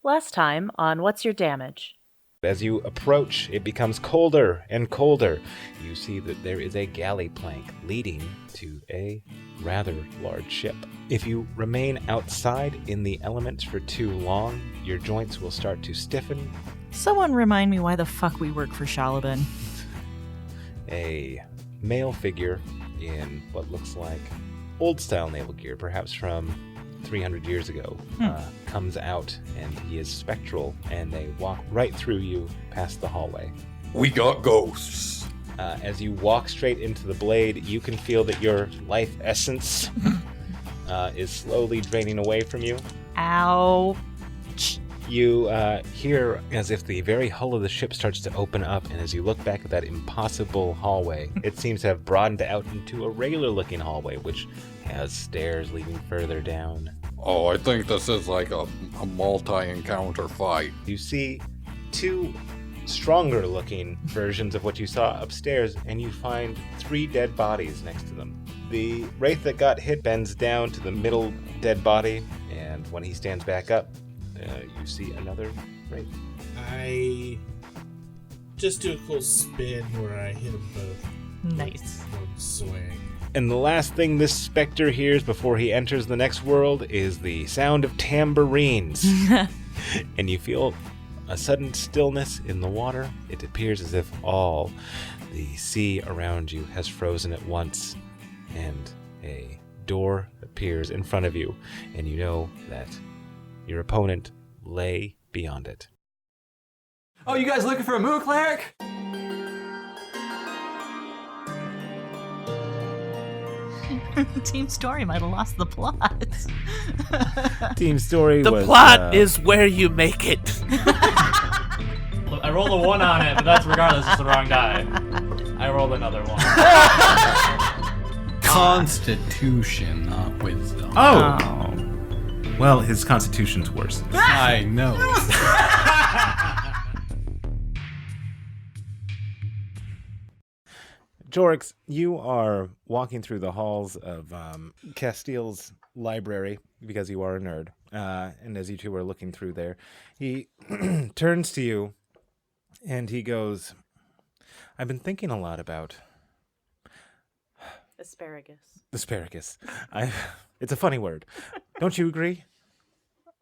Last time on What's Your Damage? As you approach, it becomes colder and colder. You see that there is a galley plank leading to a rather large ship. If you remain outside in the elements for too long, your joints will start to stiffen. Someone remind me why the fuck we work for Shalabin. A male figure in what looks like old-style naval gear, perhaps from 300 years ago, comes out, and he is spectral, and they walk right through you past the hallway. We got ghosts. As you walk straight into the blade, you can feel that your life essence is slowly draining away from you. Ow. You hear as if the very hull of the ship starts to open up, and as you look back at that impossible hallway, it seems to have broadened out into a regular-looking hallway, which has stairs leading further down. Oh, I think this is like a multi-encounter fight. You see two stronger-looking versions of what you saw upstairs, and you find 3 dead bodies next to them. The wraith that got hit bends down to the middle dead body, and when he stands back up, you see another wraith. I just do a cool spin where I hit them both. Nice. One swing. And the last thing this specter hears before he enters the next world is the sound of tambourines. And you feel a sudden stillness in the water. It appears as if all the sea around you has frozen at once, and a door appears in front of you, and you know that your opponent lay beyond it. Oh, you guys looking for a moo cleric? Team Story might have lost the plot. Team Story The was... plot is where you make it. I rolled a 1 on it, but that's regardless, it's the wrong die. I rolled another 1. Constitution, not wisdom. Oh! Well, his constitution's worse. I know. Jorrix, you are walking through the halls of Castile's library because you are a nerd. And as you two are looking through there, he turns to you and he goes, I've been thinking a lot about... Asparagus. It's a funny word. Don't you agree?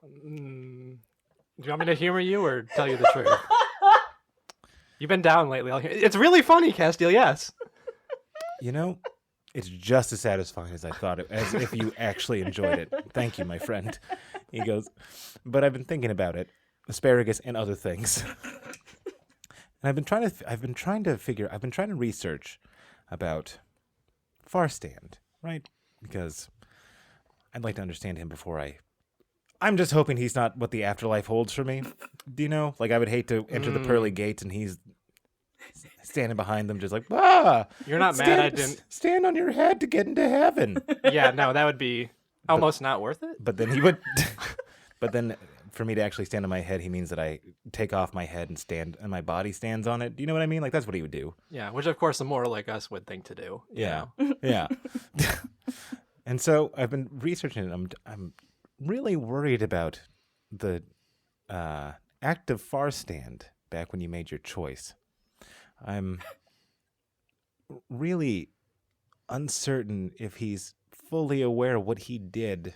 Do you want me to humor you or tell you the truth? You've been down lately. It's really funny, Castile, yes. You know, it's just as satisfying as I thought it, as if you actually enjoyed it. Thank you, my friend. He goes, but I've been thinking about it, asparagus and other things. And I've been trying to research about Farstand, right? Because I'd like to understand him before I'm just hoping he's not what the afterlife holds for me. Do you know? Like, I would hate to enter the pearly gates and he's standing behind them just like, You're not mad I didn't... Stand on your head to get into heaven. Yeah, no, that would be almost not worth it. But then he would... But then for me to actually stand on my head, he means that I take off my head and stand, and my body stands on it. Do you know what I mean? Like, that's what he would do. Yeah, which of course the more like us would think to do. Yeah. Yeah. And so I've been researching it. I'm really worried about the act of Farstand back when you made your choice. I'm really uncertain if he's fully aware of what he did,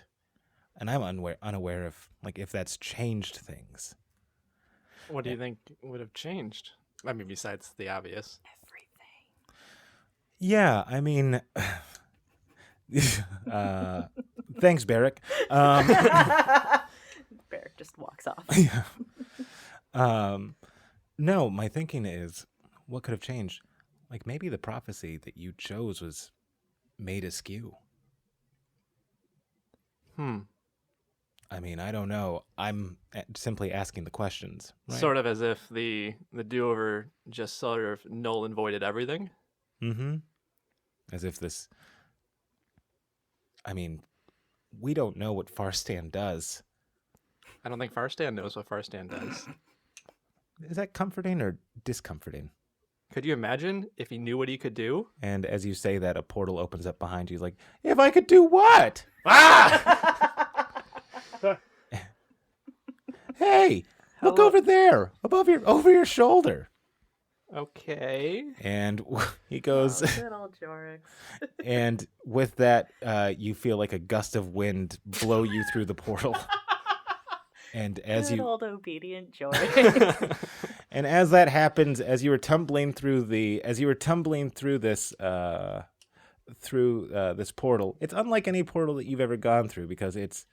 and I'm unaware of, like, if that's changed things. What do you think would have changed? I mean, besides the obvious. Everything. Yeah, I mean... thanks, Barrick. Bear just walks off. Yeah. No, my thinking is, what could have changed? Like, maybe the prophecy that you chose was made askew. I mean, I don't know. I'm simply asking the questions. Right? Sort of as if the do-over just sort of null and voided everything. Mm-hmm. As if this... I mean, we don't know what Farstand does. I don't think Farstand knows what Farstand does. Is that comforting or discomforting? Could you imagine if he knew what he could do? And as you say that, a portal opens up behind you. Like, if I could do what? Ah! Hey, look Hello. over there, over your shoulder. Okay. And he Oh, goes, good old Jorrix. and with that, you feel like a gust of wind blow you through the portal. And as Good you old obedient Jorrix. and as that happens, as you were tumbling through this this portal, it's unlike any portal that you've ever gone through because it's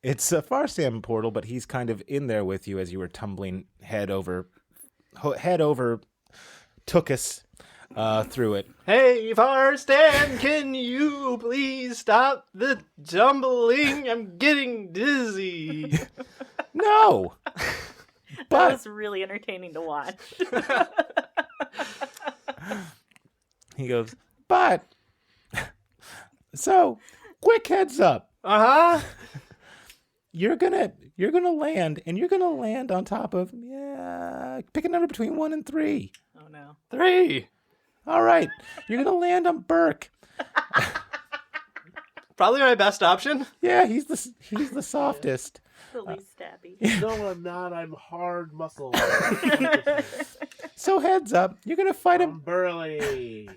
a Farsam portal, but he's kind of in there with you as you were tumbling head over took us through it. Hey, Farstan, can you please stop the tumbling? I'm getting dizzy. No, That but was really entertaining to watch. he goes, but so quick heads up. Uh-huh. You're gonna land, and you're gonna land on top of pick a number between 1 and 3. Oh no. 3. All right, you're gonna land on Burke. Probably my best option. Yeah, he's the softest. The least stabby. No, I'm not. I'm hard muscle. So heads up, you're gonna fight I'm him. burly.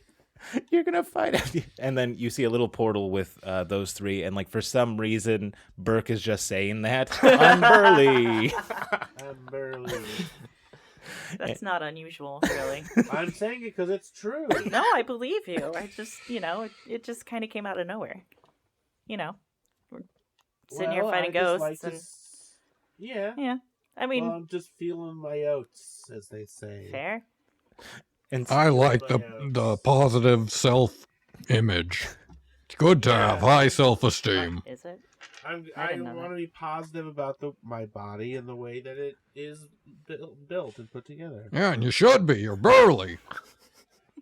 You're gonna fight him. And then you see a little portal with those 3, and like for some reason, Burke is just saying that. I'm burly. I'm burly. That's not unusual, really. I'm saying it because it's true. No, I believe you. I just, it just kind of came out of nowhere. We're sitting here Well, fighting I just ghosts, like to and yeah. I mean, Well, I'm just feeling my oats, as they say. fair. And I like the positive self-image. It's good to have high self-esteem. Is it? I I didn't know want to be positive about my body and the way that it is built and put together. Yeah, and you should be. You're burly.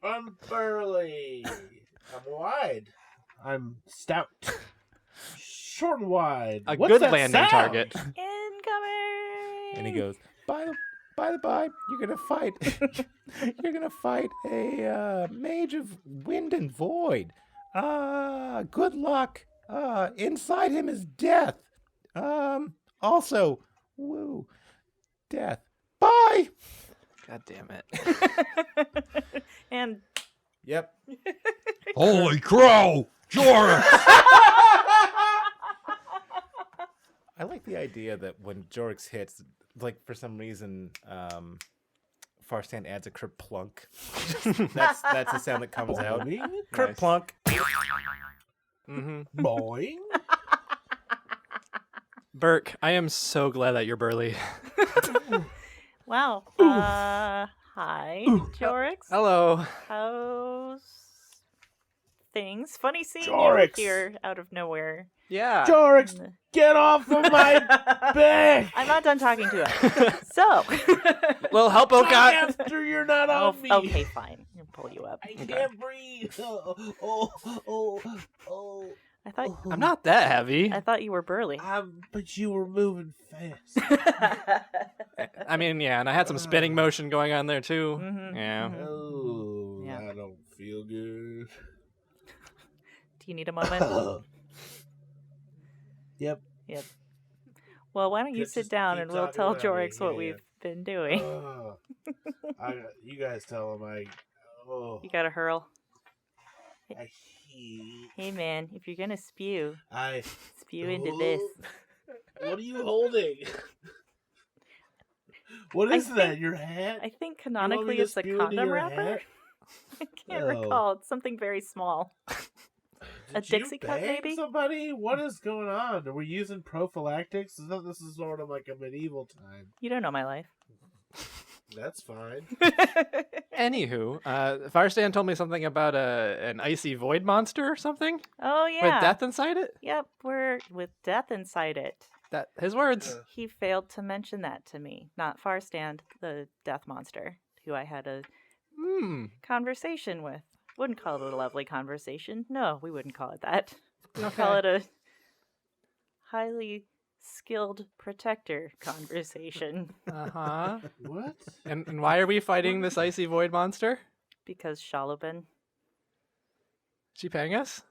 I'm burly. I'm wide. I'm stout. Short and wide. A What's good that landing sound? target. Incoming! he goes, by the by, you're gonna fight. You're gonna fight a mage of wind and void. Good luck. Inside him is death. Also, woo, death. Bye. God damn it. And Yep. Holy crow! Jorrix! I like the idea that when Jorrix hits, like for some reason, Farstan adds a kerplunk. that's the sound that comes out. Boing. Kerplunk. Mm-hmm. Boing. Burke, I am so glad that you're burly. wow. Hi, Jorrix. Hello. How's things? Funny seeing Jorrix. you here out of nowhere. Yeah. Jorrix, get off of my back! I'm not done talking to him. So. Well, help Talk Okaat. after you're not Oh, on me. okay, fine. I'll pull you up. I can't breathe. Oh. I thought I'm not that heavy. I thought you were burly. But you were moving fast. I mean, yeah, and I had some spinning motion going on there too. Mhm, Yeah. mhm. Oh, Yeah. I don't feel good. Do you need a moment? Yep. Yep. Well, why don't you Just sit down keep and we'll talking tell about me. Jorrix what Yeah, we've been doing. You guys tell him You gotta hurl. I Hey man, if you're gonna spew I into this. What are you holding? What I is that? think- Your hat? I think You want me canonically to it's a spew into condom your wrapper. hat? I can't Oh. recall. It's something very small. Did Dixie you cup, bang maybe? somebody? What is going on? Are we using prophylactics? This is sort of like a medieval time. You don't know my life. That's fine. Anywho, Firestan told me something about an icy void monster or something Oh yeah. with death inside it. Yep, we're with death inside it. That his words. He failed to mention that to me. Not Farstand, the death monster, who I had a Hmm. conversation with. Wouldn't call it a lovely conversation. No, we wouldn't call it that. We'd call it a highly skilled protector conversation. Uh huh. What? And why are we fighting this icy void monster? Because Shalabin. She paying us?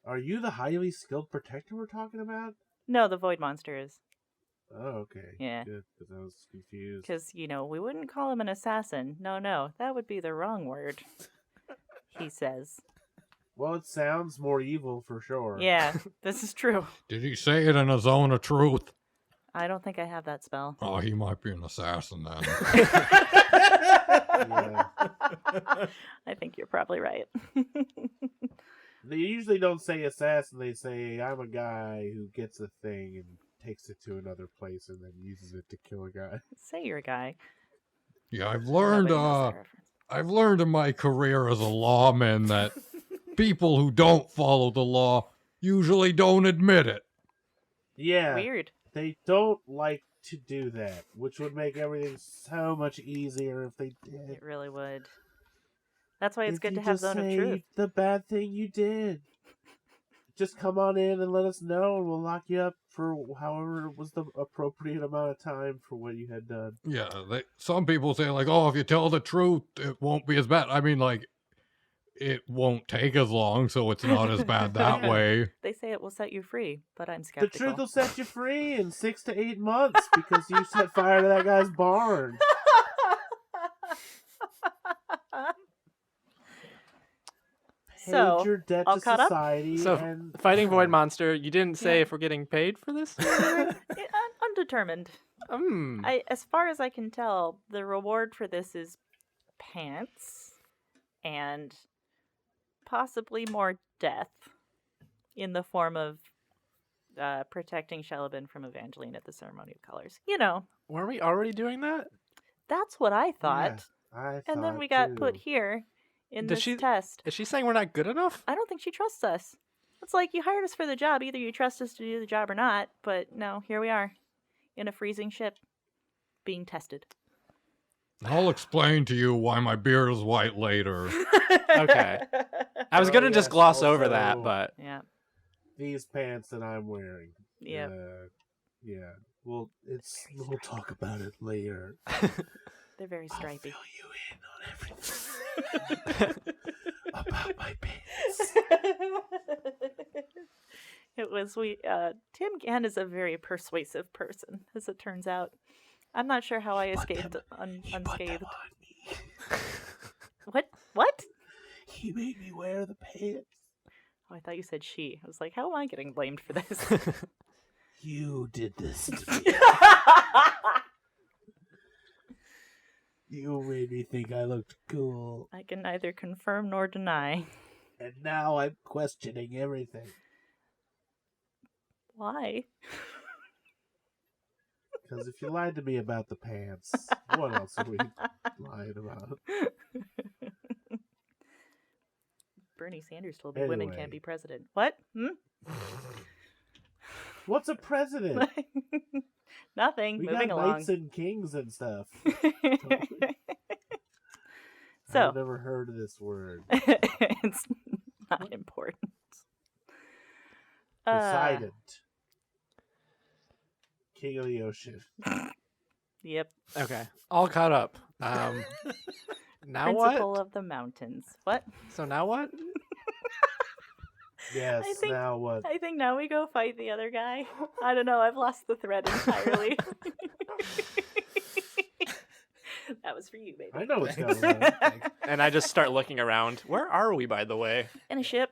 Are you the highly skilled protector we're talking about? No, the void monster is. Oh, okay. Yeah. Good, because I was confused. Because, we wouldn't call him an assassin. No, that would be the wrong word, he says. Well, it sounds more evil for sure. Yeah, this is true. Did he say it in a zone of truth? I don't think I have that spell. Oh, he might be an assassin then. Yeah. I think you're probably right. They usually don't say assassin. They say, I'm a guy who gets a thing and takes it to another place and then uses it to kill a guy. Say you're a guy. Yeah, I've Nobody learned. knows that reference. I've learned in my career as a lawman that people who don't follow the law usually don't admit it. Yeah. Weird. They don't like to do that, which would make everything so much easier if they did. It really would. That's why it's If good you to have just Zone of say Truth. the bad thing you did. Just come on in and let us know, and we'll lock you up for however was the appropriate amount of time for what you had done. Yeah, some people say like, oh, if you tell the truth, it won't be as bad. I mean, like, it won't take as long, so it's not as bad that way. They say it will set you free, but I'm The skeptical. truth will set you free in 6 to 8 months because you set fire to that guy's barn. Paid So, your debt all to caught up? society. So, and fighting Void Monster, you didn't say Yeah. if we're getting paid for this? Undetermined. As far as I can tell, the reward for this is pants and possibly more death in the form of protecting Shalabin from Evangeline at the Ceremony of Colors. Were we already doing that? That's what I thought. I And then thought we got too. put here in Does this she- test. Is she saying we're not good enough? I don't think she trusts us. It's like you hired us for the job. Either you trust us to do the job or not. But no, here we are in a freezing ship being tested. I'll explain to you why my beard is white later. Okay. I was going to just yes, gloss over that, also- but Yeah. These pants that I'm wearing. Yeah. Yeah. We'll talk about it later. They're very stripy. I'll fill you in on everything about my pants. It was Tim Gann is a very persuasive person, as it turns out. I'm not sure how I escaped unscathed. What? He made me wear the pants. Oh, I thought you said she. I was like, how am I getting blamed for this? You did this to me. You made me think I looked cool. I can neither confirm nor deny. And now I'm questioning everything. Why? Because if you lied to me about the pants, what else are we lying about? Bernie Sanders told me women Anyway. can't be president. What? What's a president? Nothing. We Moving got along. knights and kings and stuff. So I've never heard of this word. it's not important. Poseidon. King of the ocean. Yep. okay. All caught up. Now Principle what? of the mountains. What? So now what? Yes, I think- now what? I think now we go fight the other guy. I don't know. I've lost the thread entirely. That was for you, baby. I know what's going on. And I just start looking around. Where are we, by the way? In a ship.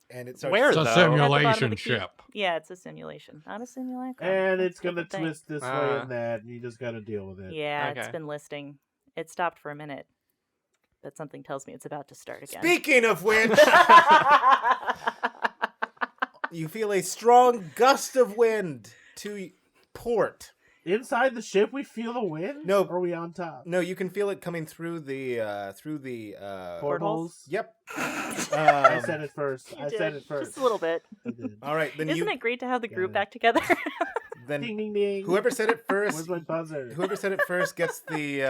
And it starts Where It's a though? At the bottom of simulation the key. ship. Yeah, it's a simulation, not a simulacrum. And That's it's going to different thing. twist this way Ah. and that, and you just got to deal with it. Yeah, it's Okay. been listing. It stopped for a minute, but something tells me it's about to start again. Speaking of which, you feel a strong gust of wind to port. Inside the ship, we feel the wind? No. Or are we on top? No, you can feel it coming through the Portholes? Yep. I said it first. You I did, said it first. just a little bit. I did. All right, then Isn't it great to have the group Yeah. back together? then Ding, ding, ding. whoever said it Where's first, my buzzer? whoever said it first gets the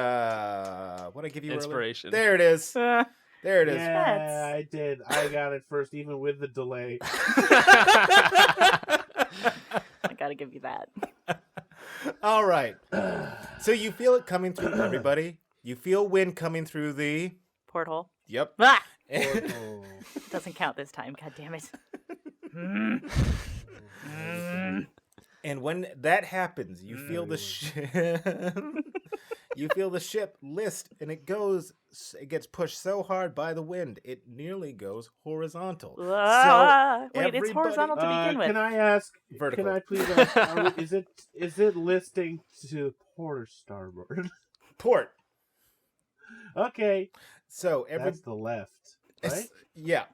what I give you earlier? Inspiration. There it is. There it is. Yeah, I did. I got it first, even with the delay. I gotta give you that. All right. So you feel it coming through everybody. You feel wind coming through the. Porthole. Yep. Ah! Oh. Doesn't count this time. God damn it. And when that happens, you feel the you feel the ship list, and it gets pushed so hard by the wind, it nearly goes horizontal. Wait, it's horizontal to begin with. Can I ask? Vertical. Can I please ask? Is it listing to port or starboard? Port. Okay. So that's the left, right? Yeah.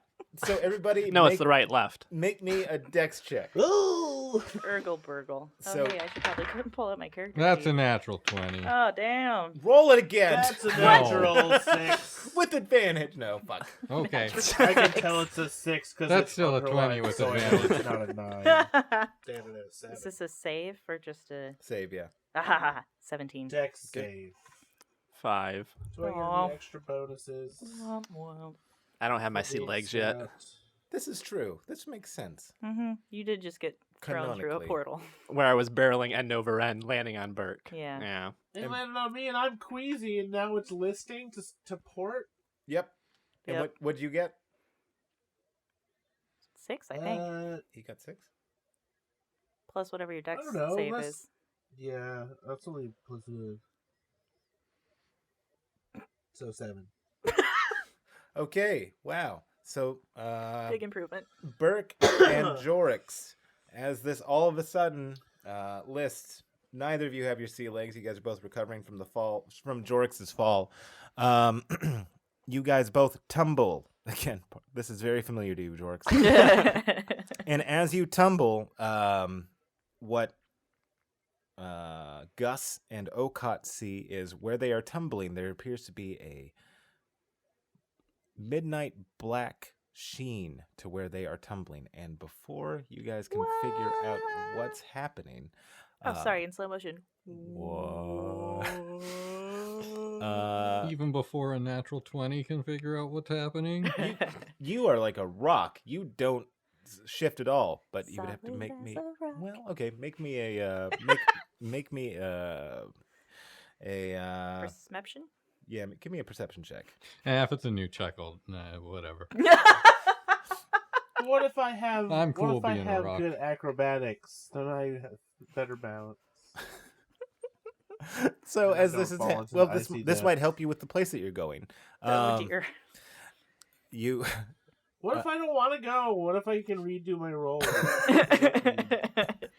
So everybody, no, it's the right left. Make me a dex check. Urgle burgle. So- hey, I should probably pull out my character That's sheet. a natural 20. Oh, damn. Roll it again. That's a natural 6. With advantage. No, fuck. Okay. I can tell it's a 6 because That's still a 20 with advantage. It's not a 9. Damn it, a 7. Is this a save or just a... Save, yeah. 17. Dex save. 5. Do I get any extra bonuses? I don't have my sea legs yet. This is true. This makes sense. You did just get thrown through a Canonically. portal. Where I was barreling end over end, landing on Burke. Yeah. Yeah. It landed on me, and I'm queasy, and now it's listing to port. Yep. And Yep. what'd you get? 6, I think. He got 6. Plus whatever your dex I don't know. save is. Yeah, that's only plus so 7. Okay. Wow. So, Big improvement. Burke and Jorrix, as this all of a sudden lists, neither of you have your sea legs. You guys are both recovering from the fall, from Jorrix's fall. You guys both tumble. Again, this is very familiar to you, Jorrix. And as you tumble, what Gus and Okaat see is where they are tumbling, there appears to be a midnight black sheen to where they are tumbling. And before you guys can figure out what's happening... sorry, in slow motion. Whoa. Even before a natural 20 can figure out what's happening. You are like a rock. You don't shift at all, but you would have to make me... Well, okay, make me a... make me a... Perception? Yeah, give me a perception check. If it's a new check, whatever. What if I have? I'm cool what if being I a have rock. good acrobatics? Then I have better balance. So And as don't this is fall into well, the this icy this depth. might help you with the place that you're going. Oh, dear. You. What if I don't want to go? What if I can redo my roll?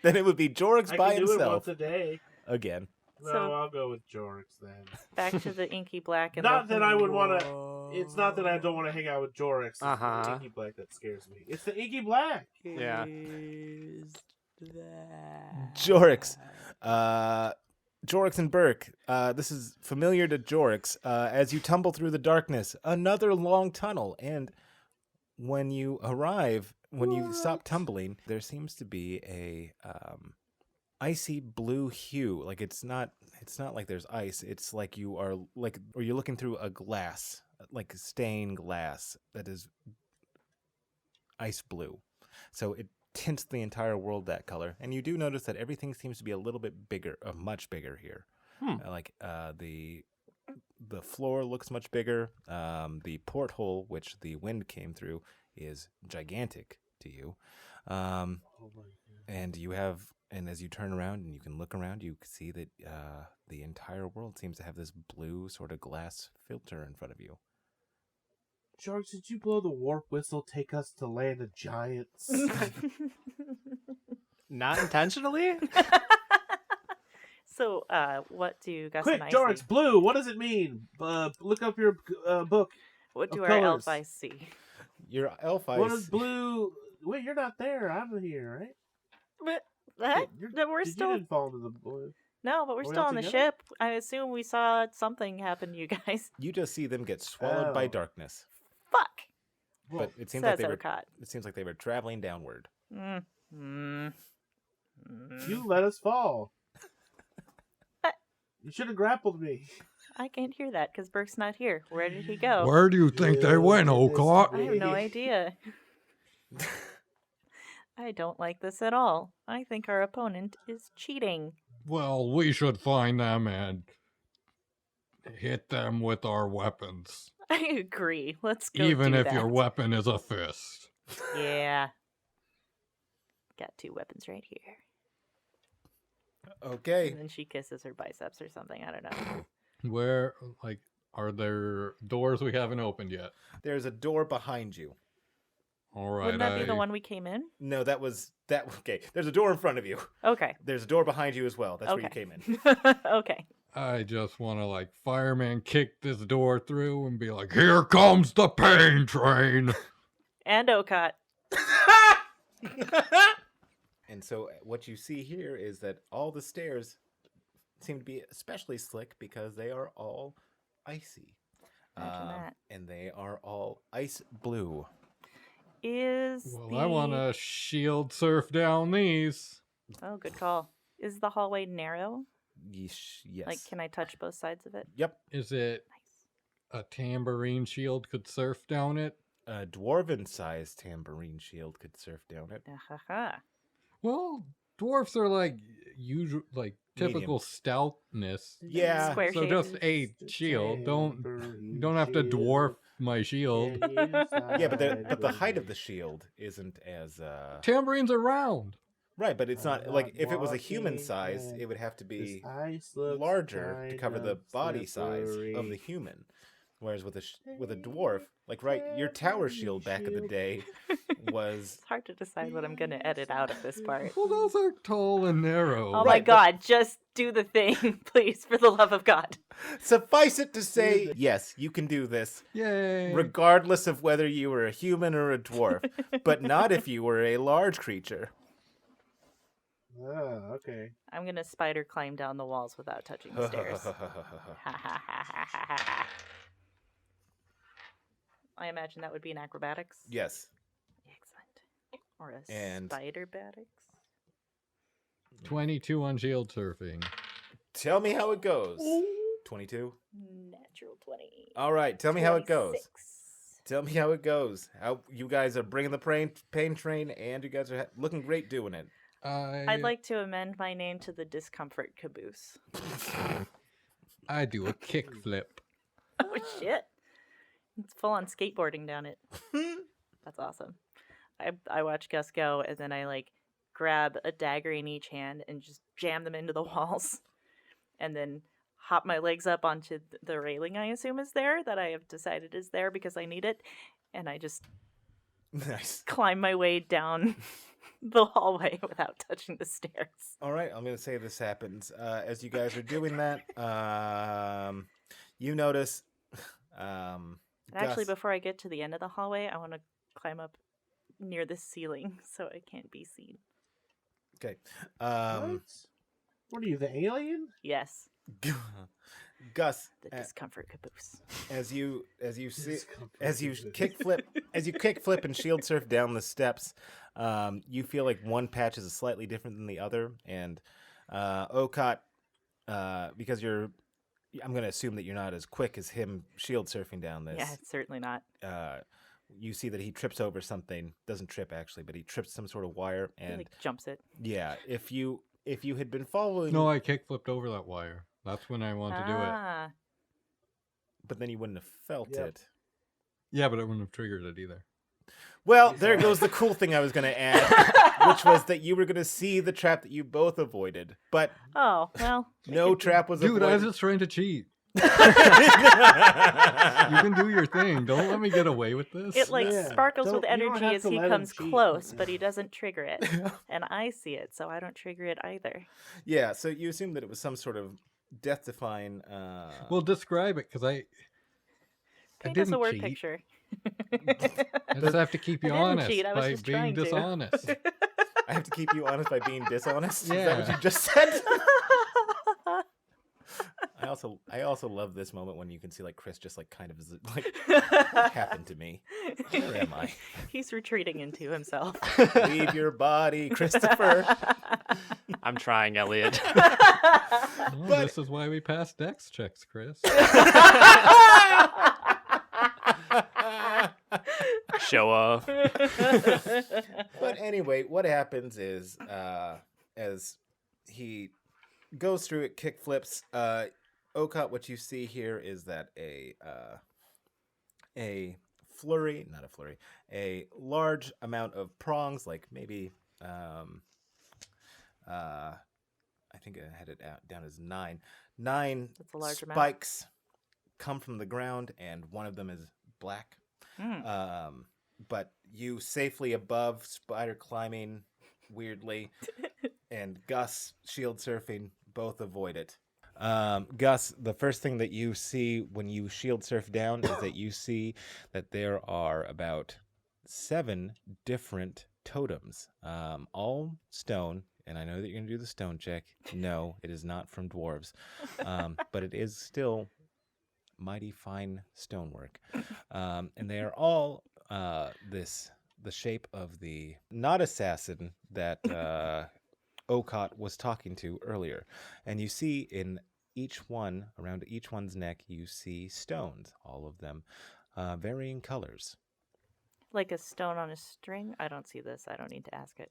Then it would be Jorrix I by can do it himself once a day. again. No, So- I'll go with Jorrix then. Back to the inky black. And Not the... that I would want to. It's not that I don't want to hang out with Jorrix. It's Uh-huh. the inky black that scares me. It's the inky black. Yeah. Jorrix. Jorrix and Burke, this is familiar to Jorrix. As you tumble through the darkness, another long tunnel, and when you arrive, when you stop tumbling, there seems to be a icy blue hue. Like it's not like there's ice. It's like you are like, or you're looking through a glass, like stained glass that is ice blue. So it tints the entire world that color, and you do notice that everything seems to be a little bit bigger, much bigger here. The floor looks much bigger. The porthole, which the wind came through, is gigantic to you. And you have, and as you turn around and you can look around, you can see that the entire world seems to have this blue sort of glass filter in front of you. Jorrix, did you blow the warp whistle? Take us to land of giants. Not intentionally? So, what do Gus Quick, and I Jorrix, see? blue. What does it mean? Look up your book. What do of our colors. elf eyes see? Your elf eyes. What is blue? Wait, you're not there. I'm here, right? But that? No, we're You still didn't fall into the blue. no, but we're Are we still all on the together? ship. I assume we saw something happen to you guys. You just see them get swallowed by Oh. darkness. Fuck. But it seems Says like they were. Okaat. It seems like they were traveling downward. You let us fall. But- You should have grappled me. I can't hear that because Burke's not here. Where did he go? Where do you think they went, Okaat? I have no idea. I don't like this at all. I think our opponent is cheating. Well, we should find them and hit them with our weapons. I agree. Let's go. Even do if that. your weapon is a fist. Yeah. Got 2 weapons right here. Okay. And then she kisses her biceps or something. I don't know. Where, like, are there doors we haven't opened yet? There's a door behind you. All right. Wouldn't that be the one we came in? No, that was that. Okay, there's a door in front of you. Okay. There's a door behind you as well. That's where you came in. Okay. I just want to, like, fireman kick this door through and be like, here comes the pain train. And Okaat. And so what you see here is that all the stairs seem to be especially slick because they are all icy. Imagine that. And they are all ice blue. Well, I want to shield surf down these. Oh, good call. Is the hallway narrow? Yes. Like, can I touch both sides of it? Yep. Is it a tambourine shield could surf down it? A dwarven-sized tambourine shield could surf down it. Well, dwarfs are like usual, like typical Medium. stoutness. Yeah. Square So just a shield. You don't have to dwarf my shield. Yeah, but the height of the shield isn't as Tambourines are round. right, but it's not like if it was a human size, it would have to be larger to cover the body size of the human. Whereas with a dwarf, like your tower shield back in the day was. It's hard to decide what I'm going to edit out of this part. Well, those are tall and narrow. Oh my God, just do the thing, please, for the love of God. Suffice it to say, yes, you can do this. Yay. Regardless of whether you were a human or a dwarf, but not if you were a large creature. Oh, okay. I'm going to spider climb down the walls without touching the stairs. I imagine that would be an acrobatics. Yes. Excellent. Or a And- spider-batics. 22 on shield surfing. Tell me how it goes. 22? Natural 20. All right, tell me how it goes. 26. Tell me how it goes. How you guys are bringing the pain train, and you guys are looking great doing it. I'd like to amend my name to the Discomfort Caboose. I do a kickflip. Oh, shit. It's full on skateboarding down it. That's awesome. I watch Gus go, and then I, like, grab a dagger in each hand and just jam them into the walls. And then hop my legs up onto the railing I assume is there, that I have decided is there because I need it. And I just climb my way down the hallway without touching the stairs. All right, I'm going to say this happens. As you guys are doing that, you notice... Actually, before I get to the end of the hallway, I want to climb up near the ceiling so I can't be seen. Okay. What are you, the alien? Yes. Gus, the discomfort caboose. As you kickflip and shield surf down the steps, you feel like one patch is slightly different than the other, and Okaat, because I'm going to assume that you're not as quick as him shield surfing down this. Yeah, certainly not. You see that he trips over something. Doesn't trip actually, but he trips some sort of wire and he, like, jumps it. Yeah, if you had been following. No, I kickflipped over that wire. That's when I want to do it. But then you wouldn't have felt it. Yeah, but it wouldn't have triggered it either. Well, there goes the cool thing I was going to add, which was that you were going to see the trap that you both avoided. But oh, well. No trap was avoided. Dude, I was just trying to cheat. You can do your thing. Don't let me get away with this. It sparkles with energy as he comes close, but he doesn't trigger it. And I see it, so I don't trigger it either. Yeah, so you assumed that it was some sort of death-defying... Well, describe it, because I Paint didn't us a word cheat. picture. I just have to keep you honest by being to. dishonest. I have to keep you honest by being dishonest? Yeah. Is that what you just said? I also love this moment when you can see like Chris just like kind of like what happened to me? Where am I? He's retreating into himself. Leave your body, Christopher. I'm trying, Elliot. Well, this is why we pass dex checks, Chris. Show off. But anyway, what happens is as he goes through it, kick flips. Okaat, what you see here is that a large amount of prongs, like maybe I think I had it down as 9. 9 That's a large amount. spikes come from the ground, and one of them is black. But you safely above, spider climbing weirdly, and Gus shield surfing both avoid it. Gus, the first thing that you see when you shield surf down is that you see that there are about 7 different totems, all stone. And I know that you're going to do the stone check. No, it is not from dwarves, but it is still mighty fine stonework. And they are all the shape of the not assassin that Okaat was talking to earlier. And you see in each one, around each one's neck, you see stones, all of them varying colors. Like a stone on a string? I don't see this. I don't need to ask it.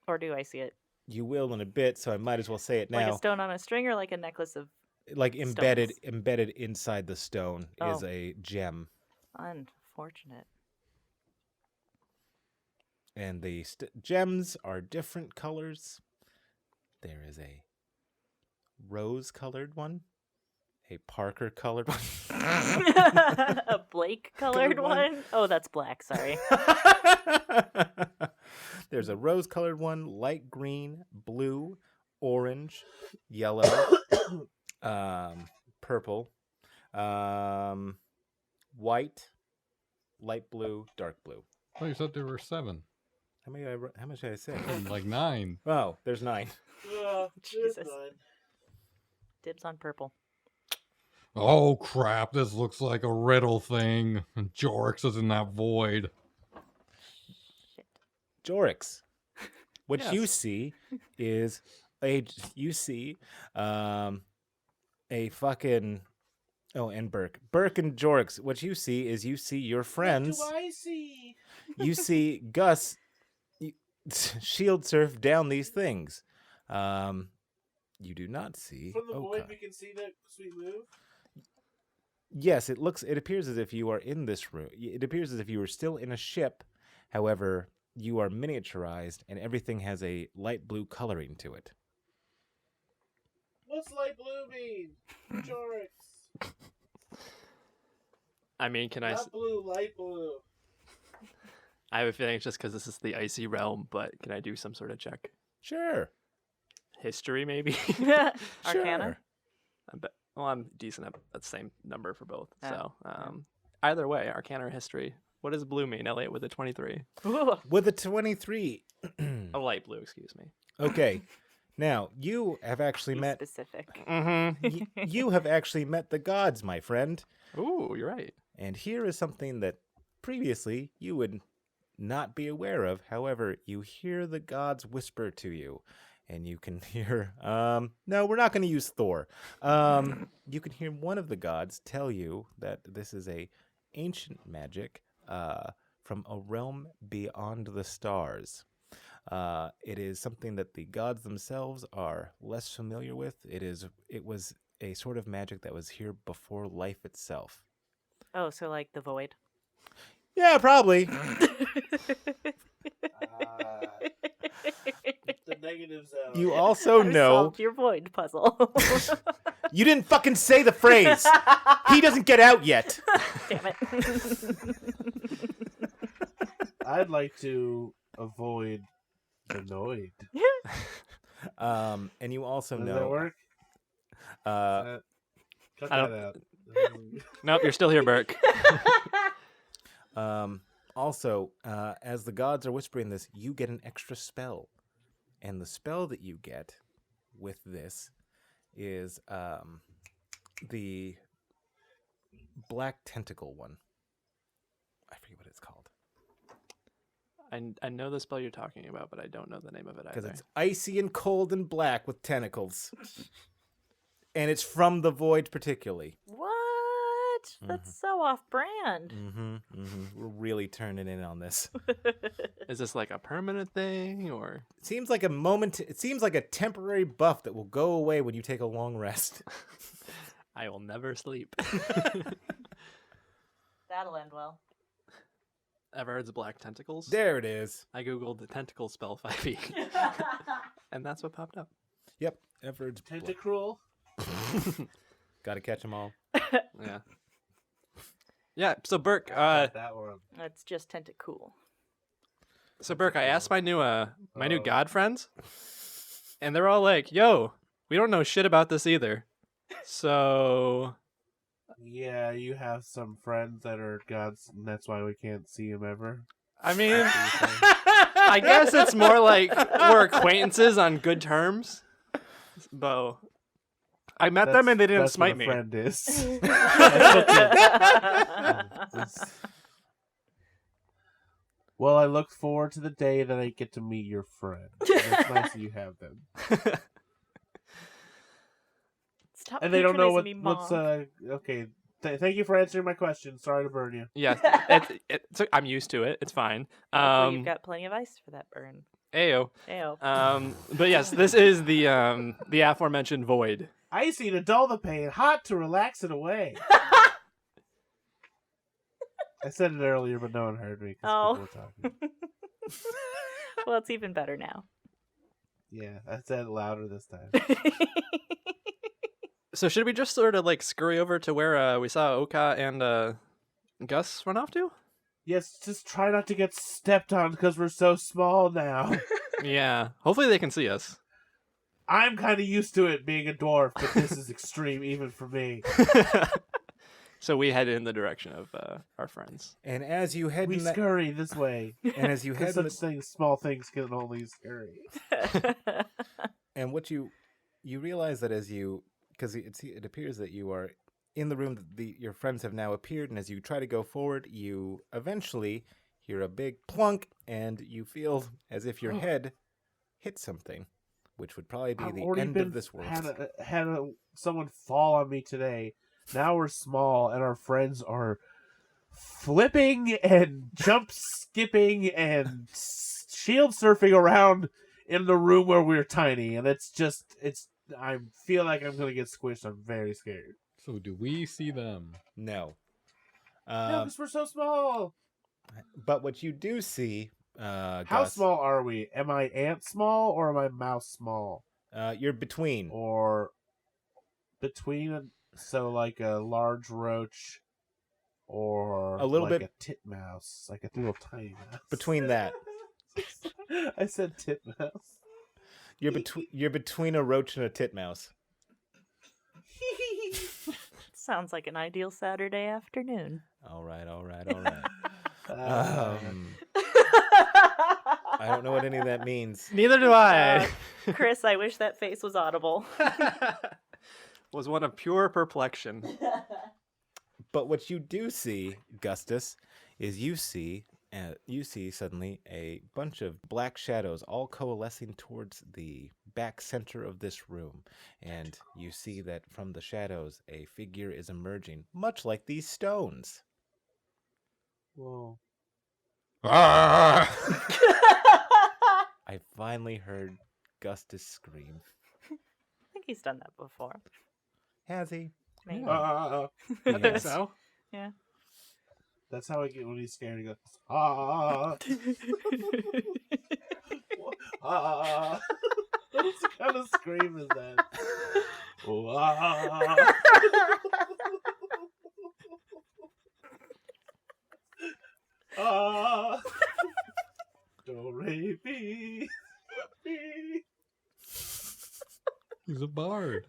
Or do I see it? You will in a bit, so I might as well say it now. Like a stone on a string or like a necklace of like embedded stones? Embedded inside the stone is Oh. a gem. Unfortunate. And the gems are different colors. There is a rose-colored one, a Parker-colored one. A Blake-colored one? Oh, that's black. Sorry. There's a rose-colored one, light green, blue, orange, yellow, purple, white, light blue, dark blue. Oh, you said there were 7. How much did I say? Like 9. Oh, there's 9. Jesus. Dibs on purple. Oh crap! This looks like a riddle thing. And Jorrix is in that void. Jorrix, what Yes. you see is a fucking and Burke and Jorrix. What you see is your friends. What do I see? You see Gus shield surf down these things. You do not see From the void, Okaat. we can see that sweet move. Yes, it appears as if you are in this room. It appears as if you are still in a ship. However, you are miniaturized and everything has a light blue coloring to it. What's light blue mean? Jorrix. I mean, can I? Not blue, light blue. I have a feeling it's just because this is the icy realm, but can I do some sort of check? Sure. History, maybe? Arcana? Well, I'm decent at the same number for both. Oh. So, either way, Arcana or History. What does blue mean, Elliot, with a 23? With a 23. A light blue, excuse me. Okay. Now, you have actually Be met specific. Mm-hmm. you have actually met the gods, my friend. Ooh, you're right. And here is something that previously you would not be aware of. However, you hear the gods whisper to you. And you can hear, no, we're not going to use Thor. You can hear one of the gods tell you that this is a ancient magic from a realm beyond the stars. It is something that the gods themselves are less familiar with. It was a sort of magic that was here before life itself. Oh, so like the void. Yeah, probably. The negatives out. You also I've know solved your void puzzle. you didn't fucking say the phrase. He doesn't get out yet. Damn it. I'd like to avoid the noid. And you also Does know. that work? Cut I that don't- out. Nope, you're still here, Burke. Also, as the gods are whispering this, you get an extra spell. And the spell that you get with this is the black tentacle one. I forget what it's called. I know the spell you're talking about, but I don't know the name of it Because either. it's icy and cold and black with tentacles. And it's from the void particularly. What? That's so off-brand. We're really turning in on this. Is this like a permanent thing, or? It seems like a temporary buff that will go away when you take a long rest. I will never sleep. That'll end well. Ever heard of black tentacles? There it is. I googled the tentacle spell 5e, and that's what popped up. Yep, Everard's Tentacruel. Got to catch them all. Yeah. Yeah. So Burke, That one. That's just Tentacool. So Burke, I asked my new god friends, and they're all like, "Yo, we don't know shit about this either." So Yeah, you have some friends that are gods, and that's why we can't see them ever. I mean, I guess it's more like we're acquaintances on good terms. But I met them and they didn't That's smite what me. a friend is. Well, I look forward to the day that I get to meet your friend. It's nice that you have them. Stop And they don't know patronizing me, what's Mom. okay. Thank you for answering my question. Sorry to burn you. Yeah, I'm used to it. It's fine. Hopefully you've got plenty of ice for that burn. Ayo. Ayo. But yes, this is the aforementioned void. Icy to dull the pain, hot to relax it away. I said it earlier, but no one heard me because people were talking. Well, it's even better now. Yeah, I said it louder this time. So should we just sort of like scurry over to where we saw Okaat and Gus run off to? Yes, just try not to get stepped on because we're so small now. Yeah, hopefully they can see us. I'm kind of used to it being a dwarf, but this is extreme even for me. So we head in the direction of our friends. And as you head We in that, scurry this way. and as you head in Such things, small things can only scurry. and what you realize that as you, because it appears that you are in the room that your friends have now appeared, and as you try to go forward, you eventually hear a big plunk, and you feel as if your head hit something, which would probably be the end of this world. Had someone fall on me today. Now we're small, and our friends are flipping and jump skipping and shield surfing around in the room where we're tiny, and I feel like I'm gonna get squished. I'm very scared. So do we see them? No. No, because we're so small. But what you do see, How Gus, small are we? Am I ant small or am I mouse small? you're between. Or between, so like a large roach or A little like bit- a titmouse, like a little tiny mouse. Between that. I said titmouse. You're between a roach and a titmouse. Sounds like an ideal Saturday afternoon. All right. I don't know what any of that means. Neither do I. Chris, I wish that face was audible. Was one of pure perplexion. But what you do see, Gustus, is you see suddenly a bunch of black shadows all coalescing towards the back center of this room. And you see that from the shadows, a figure is emerging, much like these stones. Whoa. I finally heard Gustus scream. I think he's done that before. Has he? Maybe. I think so. Yeah. That's how I get when he's scared. He goes, ah. Ah. What kind of scream is that? Ah. Ah. Do re mi mi. He's a bard.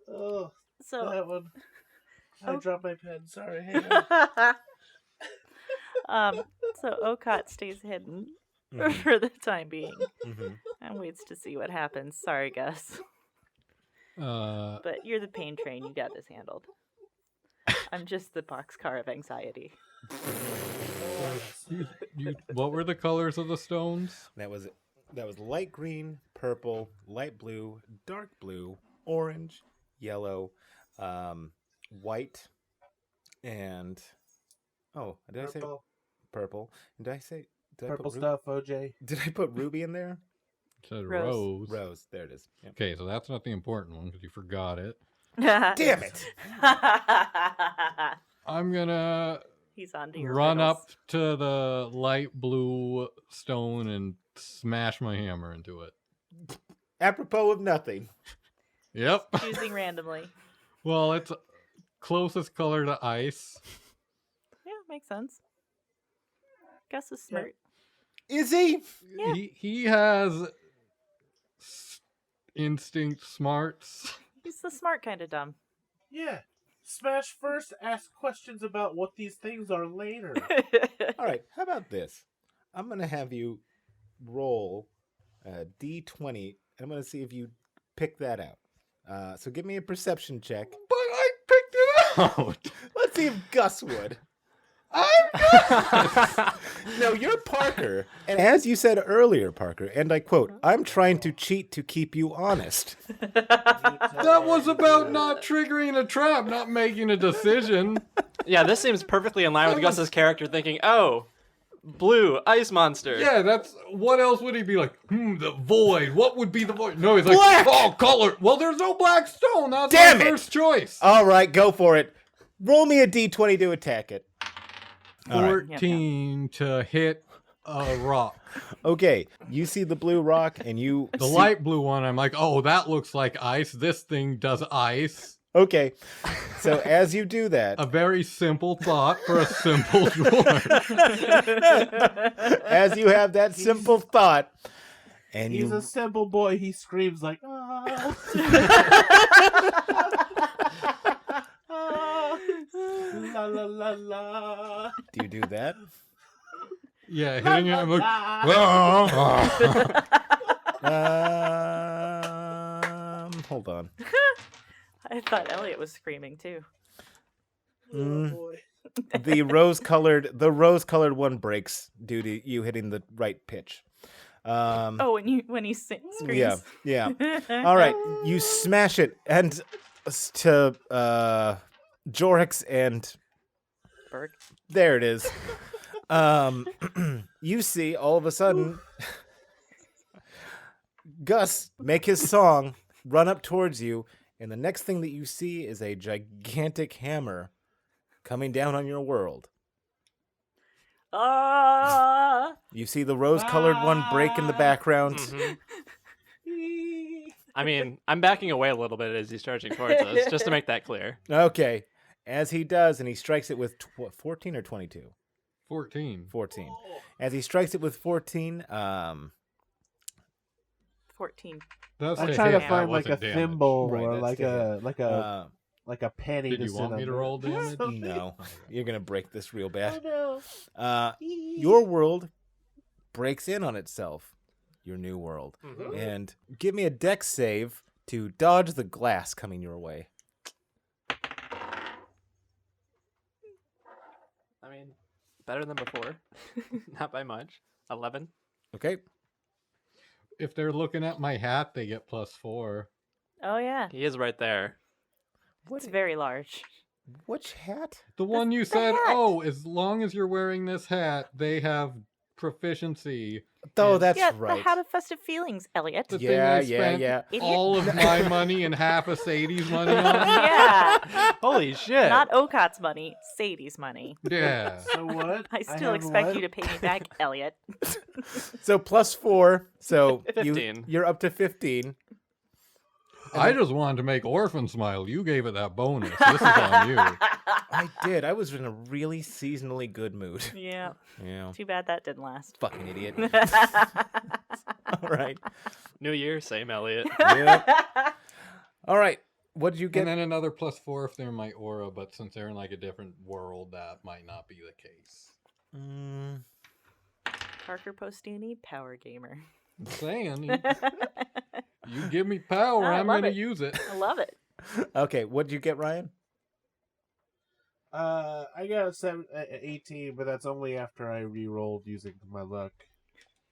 Oh, So, that one. I Oh. dropped my pen. Sorry. Hang on. so Okaat stays hidden Mhm. for the time being Mhm. and waits to see what happens. Sorry, Gus. But you're the pain train. You got this handled. I'm just the boxcar of anxiety. What were the colors of the stones? That was light green, purple, light blue, dark blue, orange, yellow, white, and did I say Purple. purple? Did I Purple put stuff, OJ. Did I put ruby in there? It said Rose. rose. Rose. There it is. Yep. Okay, so that's not the important one because you forgot it. Damn it! I'm gonna He's onto your run riddles. up to the light blue stone and smash my hammer into it. Apropos of nothing. Yep. Choosing randomly. Well, it's closest color to ice. Yeah, makes sense. Gus is smart. Is he? Yeah. He has instinct smarts. He's the smart kind of dumb. Yeah. Smash first, ask questions about what these things are later. All right, how about this? I'm going to have you roll a D20. I'm going to see if you pick that out. So give me a perception check. But I picked it out. Let's see if Gus would. No, you're Parker. And as you said earlier, Parker, and I quote, I'm trying to cheat to keep you honest. That was about not triggering a trap, not making a decision. Yeah, this seems perfectly in line with Gus's character thinking, oh, blue, ice monster. Yeah, that's... What else would he be like? The void. What would be the void? No, he's like, Black! oh, color. Well, there's no black stone. That's Damn my it! first choice. All right, go for it. Roll me a D20 to attack it. All right. 14 to hit a rock. Okay, you see the blue rock, and you... The light blue one, I'm like, oh, that looks like ice. This thing does ice. Okay, so as you do that... A very simple thought for a simple dwarf. As you have that simple thought, and He's you... a simple boy. He screams like, ah. La la la la. Do you do that? Yeah, hitting it, I'm like, Hold on. I thought Elliot was screaming too. The rose-colored one breaks due to you hitting the right pitch. Oh, when he screams. Yeah. All right, you smash it, and to Jorrix and Burke. there it is. You see all of a sudden Gus make his song, run up towards you, and the next thing that you see is a gigantic hammer coming down on your world. You see the rose-colored one break in the background. Mm-hmm. I mean, I'm backing away a little bit as he's charging towards us, just to make that clear. Okay. As he does, and he strikes it with 14 or 22? 14. 14. As he strikes it with 14, 14. That's I'm a trying to hit, find that like a wasn't damage. thimble Right, or that's like damage. a penny. Did to you sit want me under. to roll damage? No. You're going to break this real bad. Oh no. Your world breaks in on itself, your new world. Mm-hmm. And give me a dex save to dodge the glass coming your way. I mean, better than before. Not by much. 11. Okay. If they're looking at my hat, they get +4. Oh yeah, He is right there. it's very large. Which hat? The one you the said, hat. oh, as long as you're wearing this hat, they have proficiency. Oh, that's Yeah, right. the Hat of Festive Feelings, Elliot. The Yeah, thing I spent Idiot. all of my money and half of Sadie's money on. Yeah, Holy shit. not Okaat's money, Sadie's money. Yeah. So what? I still have expect what? you to pay me back, Elliot. So +4. So 15. you're up to 15. I just wanted to make Orphan smile. You gave it that bonus. This is on you. I did. I was in a really seasonally good mood. Yeah, Yeah. too bad that didn't last. Fucking idiot. All right. New year, same Elliot. Yeah. All right. What did you get? And then another +4 if they're in my aura, but since they're in like a different world, that might not be the case. Parker Postini, power gamer. I'm saying, you give me power, I I'm love going it. to use it. I love it. Okay. What did you get, Ryan? I got a 18, but that's only after I re-rolled using my luck.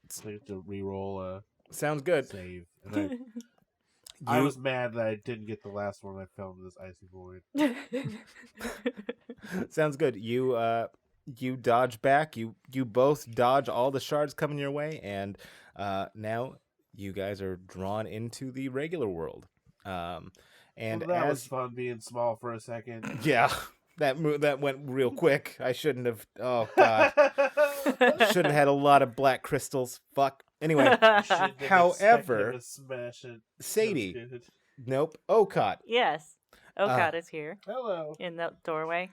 So I have to re-roll a Sounds good. save. And I was mad that I didn't get the last one. I fell into this icy void. Sounds good. You dodge back. You both dodge all the shards coming your way, and now you guys are drawn into the regular world. And Well, that as was fun being small for a second. yeah, That went real quick. I shouldn't have. Oh God. Should have had a lot of black crystals. Fuck. Anyway, Shouldn't have however, expected to smash it. Sadie. That's good. Nope. Okaat. Yes. Okaat is here Hello. in the doorway,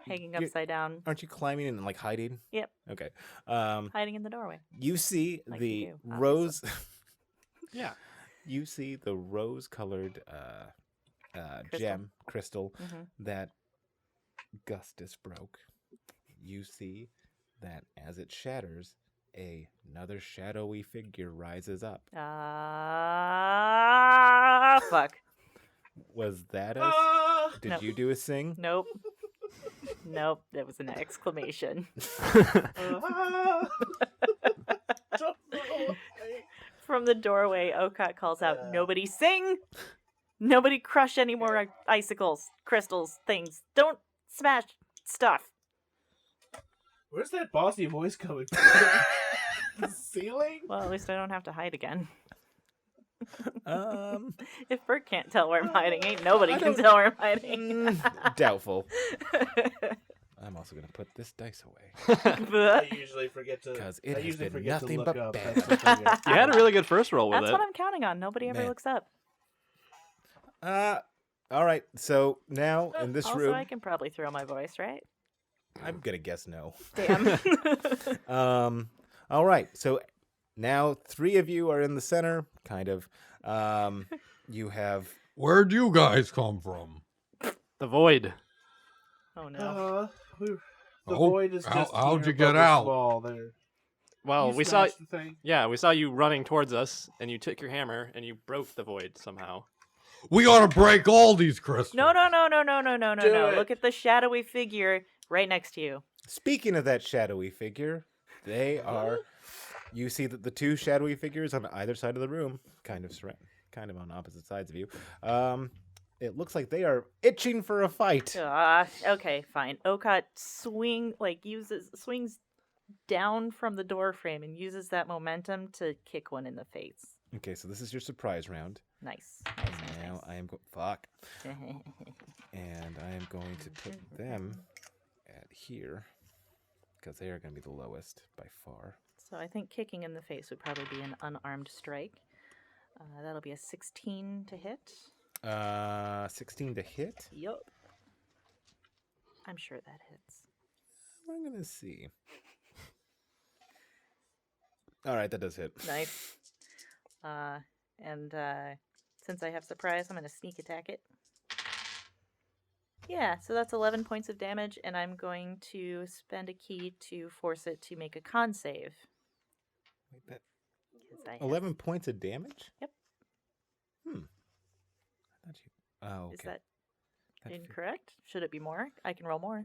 hanging upside down, Aren't you climbing and like hiding? Yep. Okay. hiding in the doorway. You see Like the you do, rose. Yeah. You see the rose-colored gem crystal Mhm. that Gustus broke. You see that as it shatters, another shadowy figure rises up. Fuck. Was that a? Ah! Did Nope. you do a sing? Nope. Nope. That was an exclamation. Ah! Don't know. From the doorway, Okaat calls out, "Nobody sing! Nobody crush any more icicles, crystals, things. Don't smash stuff." Where's that bossy voice coming from? The ceiling? Well, at least I don't have to hide again. Um, If Burke can't tell where I'm hiding, ain't nobody I can don't- tell where I'm hiding. doubtful. I'm also gonna put this dice away I usually forget to. because it I has usually been forget to nothing look but up. bad. That's the thing. You had a really good first roll with That's it. what I'm counting on. Nobody ever Man. looks up. All right. So now in this Also, room, I can probably throw my voice, right? I'm gonna guess no. Damn. All right. So now 3 of you are in the center, kind of. You have Where'd you guys come from? The void. Oh no. The Oh, void is just. how'd here, you get but we're out? Small there. Well, You we saw. smashed the thing. Yeah, we saw you running towards us, and you took your hammer and you broke the void somehow. We gotta break all these crystals. No. Do it. Look at the shadowy figure right next to you. Speaking of that shadowy figure, they are. You see that the 2 shadowy figures on either side of the room, kind of on opposite sides of you. It looks like they are itching for a fight. Okay, fine. Okaat swings down from the door frame and uses that momentum to kick one in the face. Okay, so this is your surprise round. Nice. Now I am fuck, and I am going to put them at here because they are going to be the lowest by far. So I think kicking in the face would probably be an unarmed strike. That'll be a 16 to hit. 16 to hit. Yup. I'm sure that hits. I'm gonna see. All right, that does hit. Nice. And since I have surprise, I'm going to sneak attack it. Yeah, so that's 11 points of damage, and I'm going to spend a key to force it to make a con save. Wait, that 'Cause I have- 11 points of damage? Yep. I thought you. Oh, okay. Is that That fe- incorrect? Should it be more? I can roll more.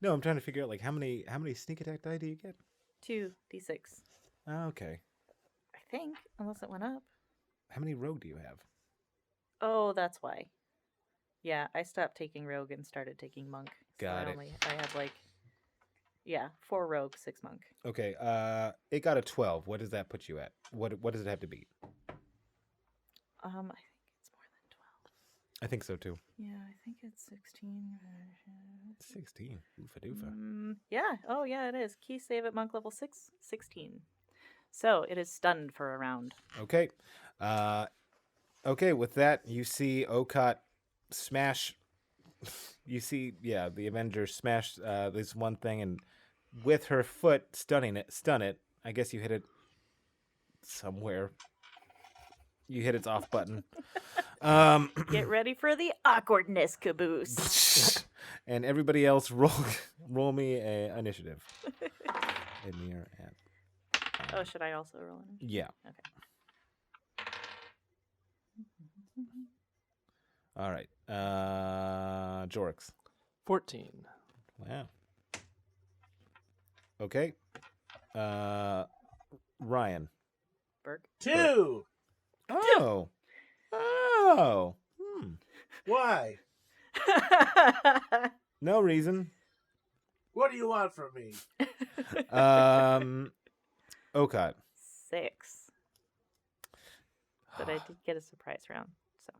No, I'm trying to figure out like how many sneak attack die do you get? 2d6. Okay. I think, unless it went up. How many rogue do you have? Oh, that's why. Yeah, I stopped taking rogue and started taking monk. So Got I it. I have 4 rogue, 6 monk. Okay. It got a 12. What does that put you at? What does it have to beat? I think it's more than 12. I think so too. Yeah, I think it's 16. 16. Oofa doofa. Yeah. Oh, yeah, it is. Key save at monk level 6, 16. So it is stunned for a round. Okay. Okay, with that, you see Okaat smash. You see, the Avenger smash this one thing, and with her foot stun it. I guess you hit it somewhere. You hit its off button. Get ready for the awkwardness caboose. And everybody else roll me a initiative. And we are at. Oh, should I also roll an initiative? Yeah. Okay. All right. Jorrix. 14. Wow. Okay. Ryan. Burke. 2. Oh. Oh. Why? No reason. What do you want from me? Okaat. 6. But I did get a surprise round, so.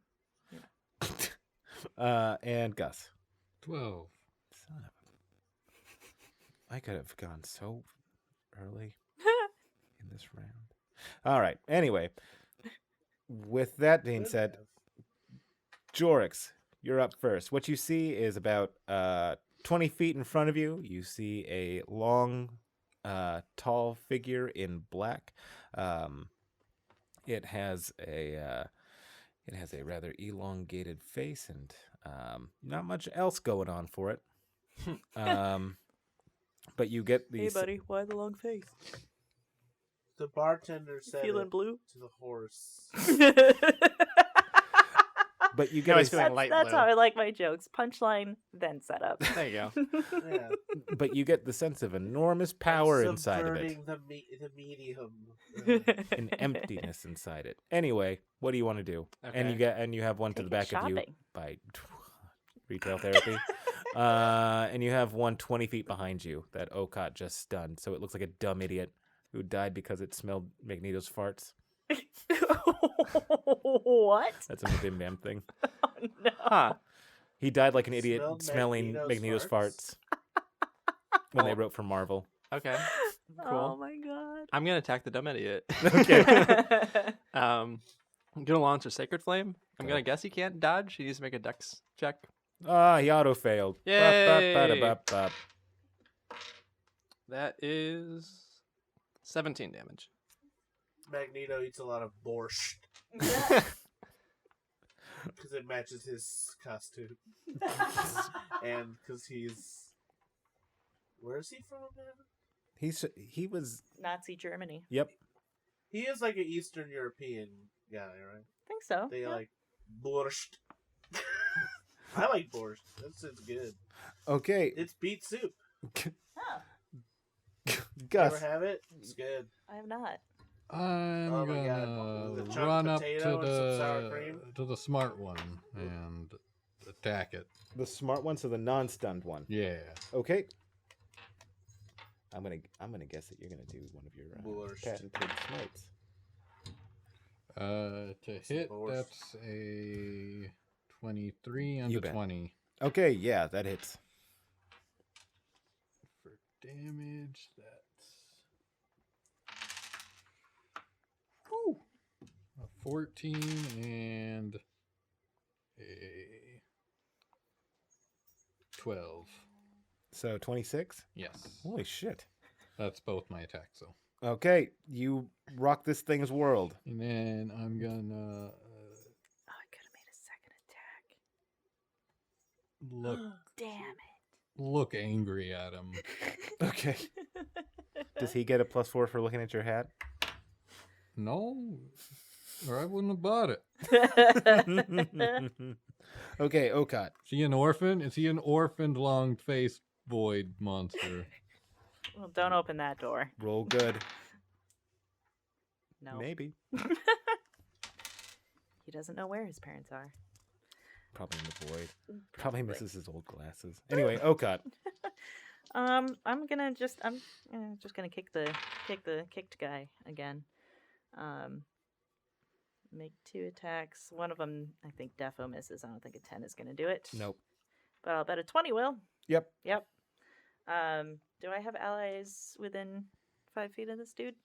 And Gus. 12. Son of a... I could have gone so early in this round. All right. Anyway, with that being said, Jorrix, you're up first. What you see is about 20 feet in front of you. You see a long, tall figure in black. It has a rather elongated face and not much else going on for it. But you get the... Hey, buddy, why the long face? The bartender said Feeling blue? to the horse. But you No, get he's feeling light That's blue. how I like my jokes. Punchline, then setup. There you go. Yeah. but you get the sense of enormous power inside of it, Subverting the medium. an emptiness inside it. Anyway, what do you want to do? And Okay. you have one to Take the it back of you shopping. by retail therapy. And you have one 20 feet behind you that Okaat just stunned. So it looks like a dumb idiot who died because it smelled Magneto's farts. What? That's a Bim Bam thing. Oh, no. Huh. He died like an idiot Smelled smelling Magneto's Magneto's farts? farts when they wrote for Marvel. Okay. Oh Cool. my god. I'm gonna attack the dumb idiot. Okay. I'm gonna launch a sacred flame. I'm gonna guess he can't dodge. He needs to make a dex check. He auto failed. Yay! That is 17 damage. Magneto eats a lot of borscht because it matches his costume, and because he's. Where is he from, man? He was. Nazi Germany. Yep. He is like an Eastern European guy, right? I think so. They yeah. like borscht. I like borscht. It's good. Okay. It's beet soup. Oh, Gus. Ever have it? It's good. I have not. I'm Oh my God. gonna With a chunk run of up to potato and some sour cream? the smart one and attack it. The smart one, so the non-stunned one. Yeah. Okay. I'm gonna guess that you're gonna do one of your Borscht. patented smites. To hit, borscht. that's a 23 and You a bet. 20 Okay, yeah, that hits. for damage. That's a 14 and a 12. So 26. Yes, Holy shit. that's both my attacks. So, Okay, you rock this thing's world. and then I'm gonna Oh, I could have made a second attack. look Damn look angry at him. Okay. it. Does he get a +4 for looking at your hat? No, or I wouldn't have bought it. Okay, Okaat. Is he an orphan? Is he an orphaned, long-faced void monster? Well, don't open that door. Roll good. No. Maybe. He doesn't know where his parents are. Probably in the void. Probably misses his old glasses. Anyway, Okaat. I'm just gonna kick the kicked guy again. Make 2 attacks. One of them, I think, defo misses. I don't think a 10 is gonna do it. Nope. But I'll bet a 20 will. Yep. Yep. Do I have allies within 5 feet of this dude?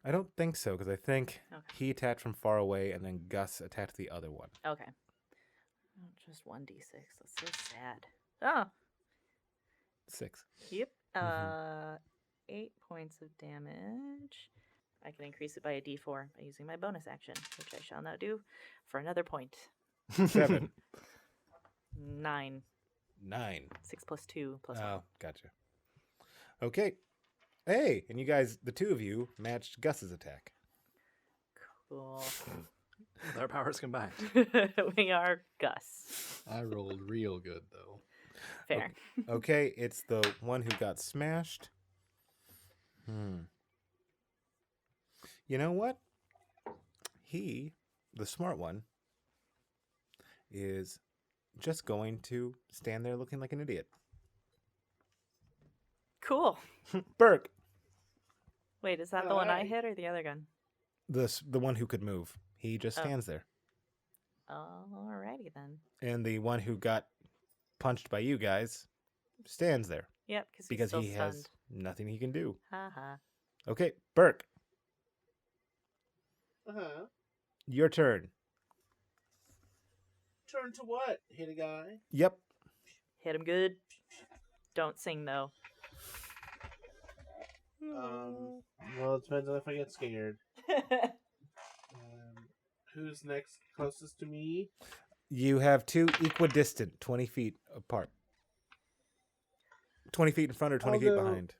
I don't think so, because I think Okay. he attacked from far away, and then Gus attacked the other one. Okay. Oh, just 1d6. That's so sad. Oh, 6. yep. Mhm. 8 points of damage. I can increase it by a d4 by using my bonus action, which I shall now do for another point. 7. 9. 9. 6 plus 2 plus 1. Oh, gotcha. Okay. Hey, and you guys, the two of you, matched Gus's attack. Cool. Their powers combined. We are Gus. I rolled real good though. Fair. Okay, it's the one who got smashed. You know what? He, the smart one, is just going to stand there looking like an idiot. Cool. Burke, Wait, is that the one I Alright. hit or the other gun? the one who could move. He just Oh. stands there. Alrighty then. And the one who got punched by you guys stands there Yep, because because still he stunned. has nothing he can do. Haha. Okay, Burke, Uh-huh. your turn. Turn to what? Hit a guy? Yep. Hit him good. Don't sing though. Well, it depends on if I get scared. Who's next closest to me? You have two equidistant, 20 feet apart. 20 feet in front or 20 feet behind.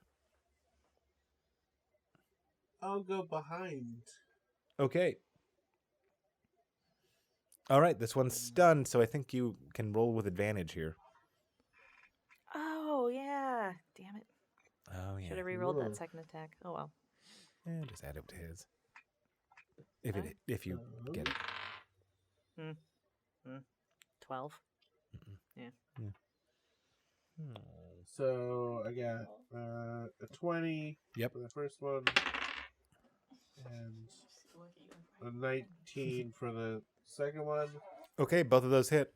I'll go behind. Okay. All right, this one's stunned, so I think you can roll with advantage here. Oh yeah. Damn it. Oh, yeah. Should have re-rolled that second attack. Oh well. Just add it to his. If you get it. 12. Yeah. So I got a 20 Yep. for the first one, and a 19 for the second one. Okay, both of those hit.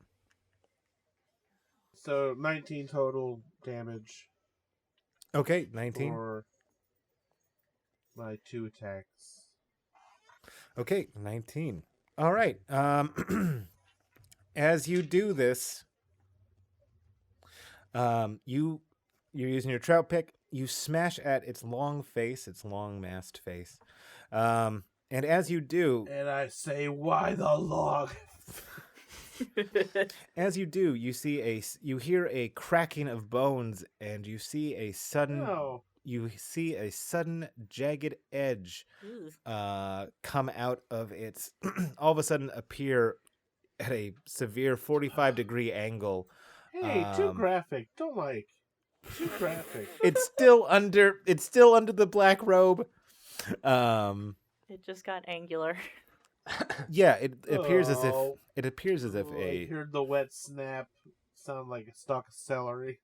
So 19 total damage. Okay, 19. For my 2 attacks. Okay, 19. All right. As you do this, you're using your trout pick. You smash at its long face, its long masked face. And as you do, And I say, why the log? as you do, you hear a cracking of bones, and you see a sudden jagged edge come out of its all of a sudden appear at a severe 45-degree angle. Hey, too graphic. Don't like. Too graphic. It's still under the black robe. It just got angular. Yeah, it appears as if I heard the wet snap sound like a stalk of celery.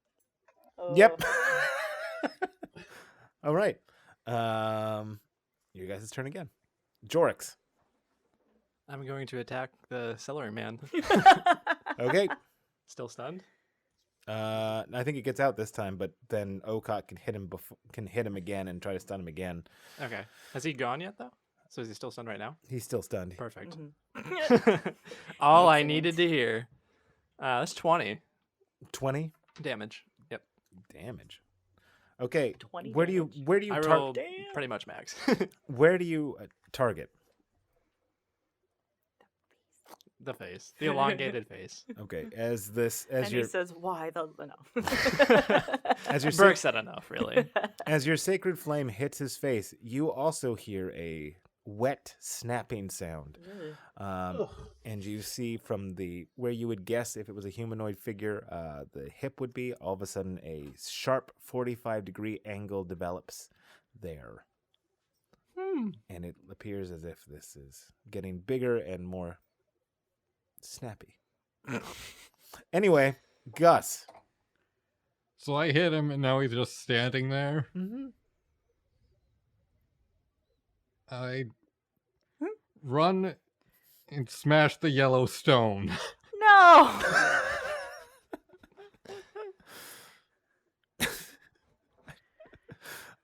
Yep. All right. You guys' turn again. Jorrix. I'm going to attack the celery man. Okay. Still stunned? I think it gets out this time, but then Okaat can hit him again and try to stun him again. Okay. Has he gone yet, though? So is he still stunned right now? He's still stunned. Perfect. All I needed to hear. That's 20. 20 damage. Yep. Damage. Okay. 20 where damage. do you I rolled pretty much max. Where do you target? The face. The elongated face. Okay. And he says, "Why the no?" As your Burke said enough, really. As your sacred flame hits his face, you also hear a wet snapping sound. And you see from where you would guess if it was a humanoid figure, the hip would be, all of a sudden a sharp 45-degree angle develops there. And it appears as if this is getting bigger and more snappy. Anyway, Gus. So I hit him, and now he's just standing there. Mm-hmm. I run and smash the yellow stone. No!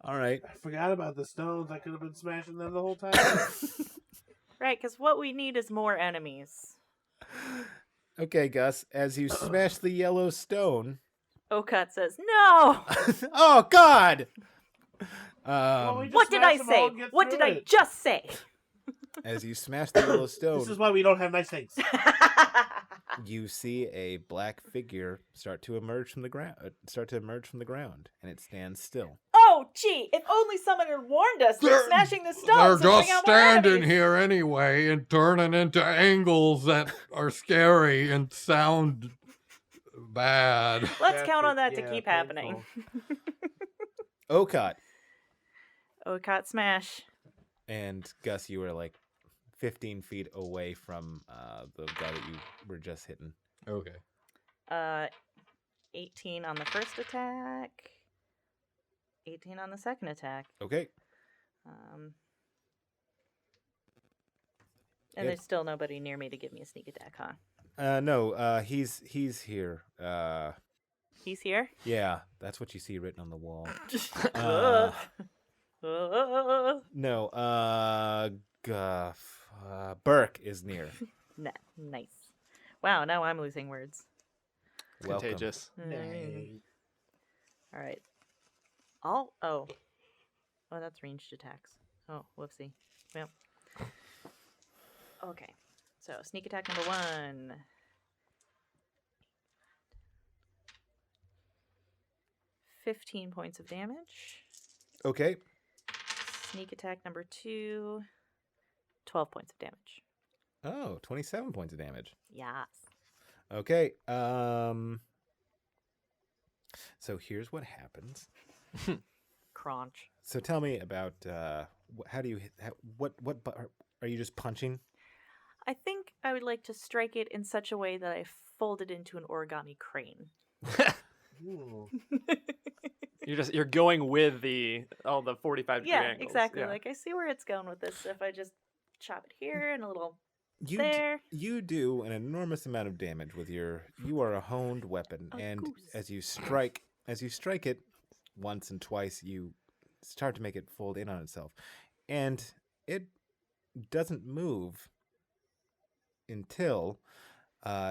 All right. I forgot about the stones. I could have been smashing them the whole time. Right, because what we need is more enemies. Okay, Gus, as you smash the yellow stone. Okaat says, "No!" Oh, God! What did I say? What did I just say? As you smash the yellow stone, This is why we don't have nice things. you see a black figure start to emerge from the ground. And it stands still. Oh, gee! If only someone had warned us. They're smashing the stones. They're and bring just out more standing enemies. here anyway and turning into angles that are scary and sound bad. Let's count on that to keep happening. Okaat. Okaat smash. And Gus, you were like 15 feet away from the guy that you were just hitting. Okay. 18 on the first attack. 18 on the second attack. Okay. And there's still nobody near me to give me a sneak attack, huh? No, he's here. He's here? Yeah, that's what you see written on the wall. No, Burke is near. Nice. Wow, now I'm losing words. Welcome. Contagious. All right. Oh, that's ranged attacks. Oh, whoopsie. Yep. Okay. So, sneak attack number 1. $15 points of damage. Okay. Sneak attack number 2. 12 points of damage. Oh, 27 points of damage. Yes. Okay. So here's what happens. Crunch. So tell me about how do you hit? What are you just punching? I think I would like to strike it in such a way that I fold it into an origami crane. You're going with all the 45 degree angles. Exactly. Yeah. Like I see where it's going with this. If I just chop it here and a little there. You do an enormous amount of damage with you are a honed weapon, and as you strike it once and twice, you start to make it fold in on itself, and it doesn't move until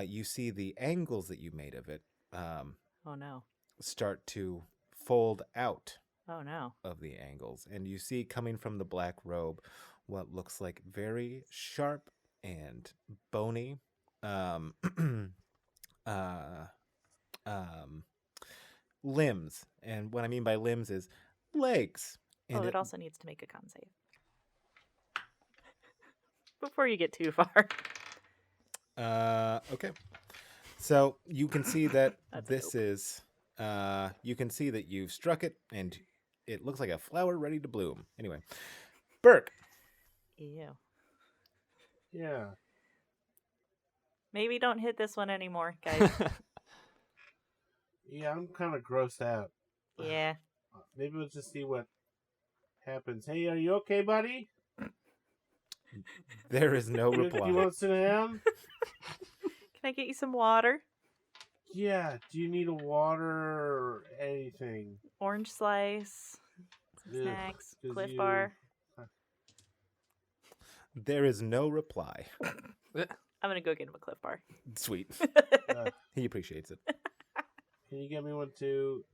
you see the angles that you made of it Oh no. start to fold out Oh no. of the angles, and you see coming from the black robe what looks like very sharp and bony limbs. And what I mean by limbs is legs. And it also needs to make a con save. Before you get too far. Okay. So you can see that That's you can see that you've struck it, and it looks like a flower ready to bloom. Anyway, Burke. Ew. Yeah. Maybe don't hit this one anymore, guys. Yeah, I'm kind of grossed out. Yeah. Maybe we'll just see what happens. Hey, are you okay, buddy? There is no reply. You want to sit down? Can I get you some water? Yeah. Do you need a water or anything? Orange slice, some snacks, Cliff Bar. There is no reply. I'm gonna go get him a Cliff Bar. Sweet. He appreciates it. Can you get me one too?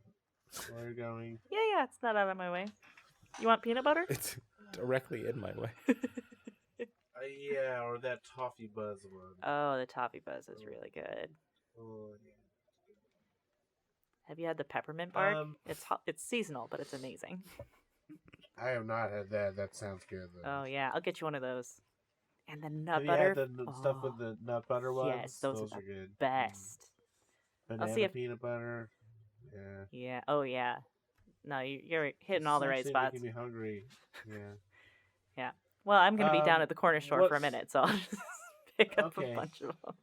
Where are you going? Yeah, it's not out of my way. You want peanut butter? It's directly in my way. Yeah, or that toffee buzz one. Oh, the toffee buzz is really good. Oh, yeah. Have you had the peppermint bark? It's seasonal, but it's amazing. I have not had that. That sounds good, though. Oh yeah, I'll get you one of those. And the nut Have butter. you had the stuff with the nut butter ones? Yes, those are good. best. Banana I'll see if peanut butter. Yeah. Yeah. Oh yeah. No, you're hitting all the right It's spots. making me hungry. Yeah. Yeah. Well, I'm gonna be down at the corner store for a what's- minute, so I'll just pick up Okay. a bunch of them.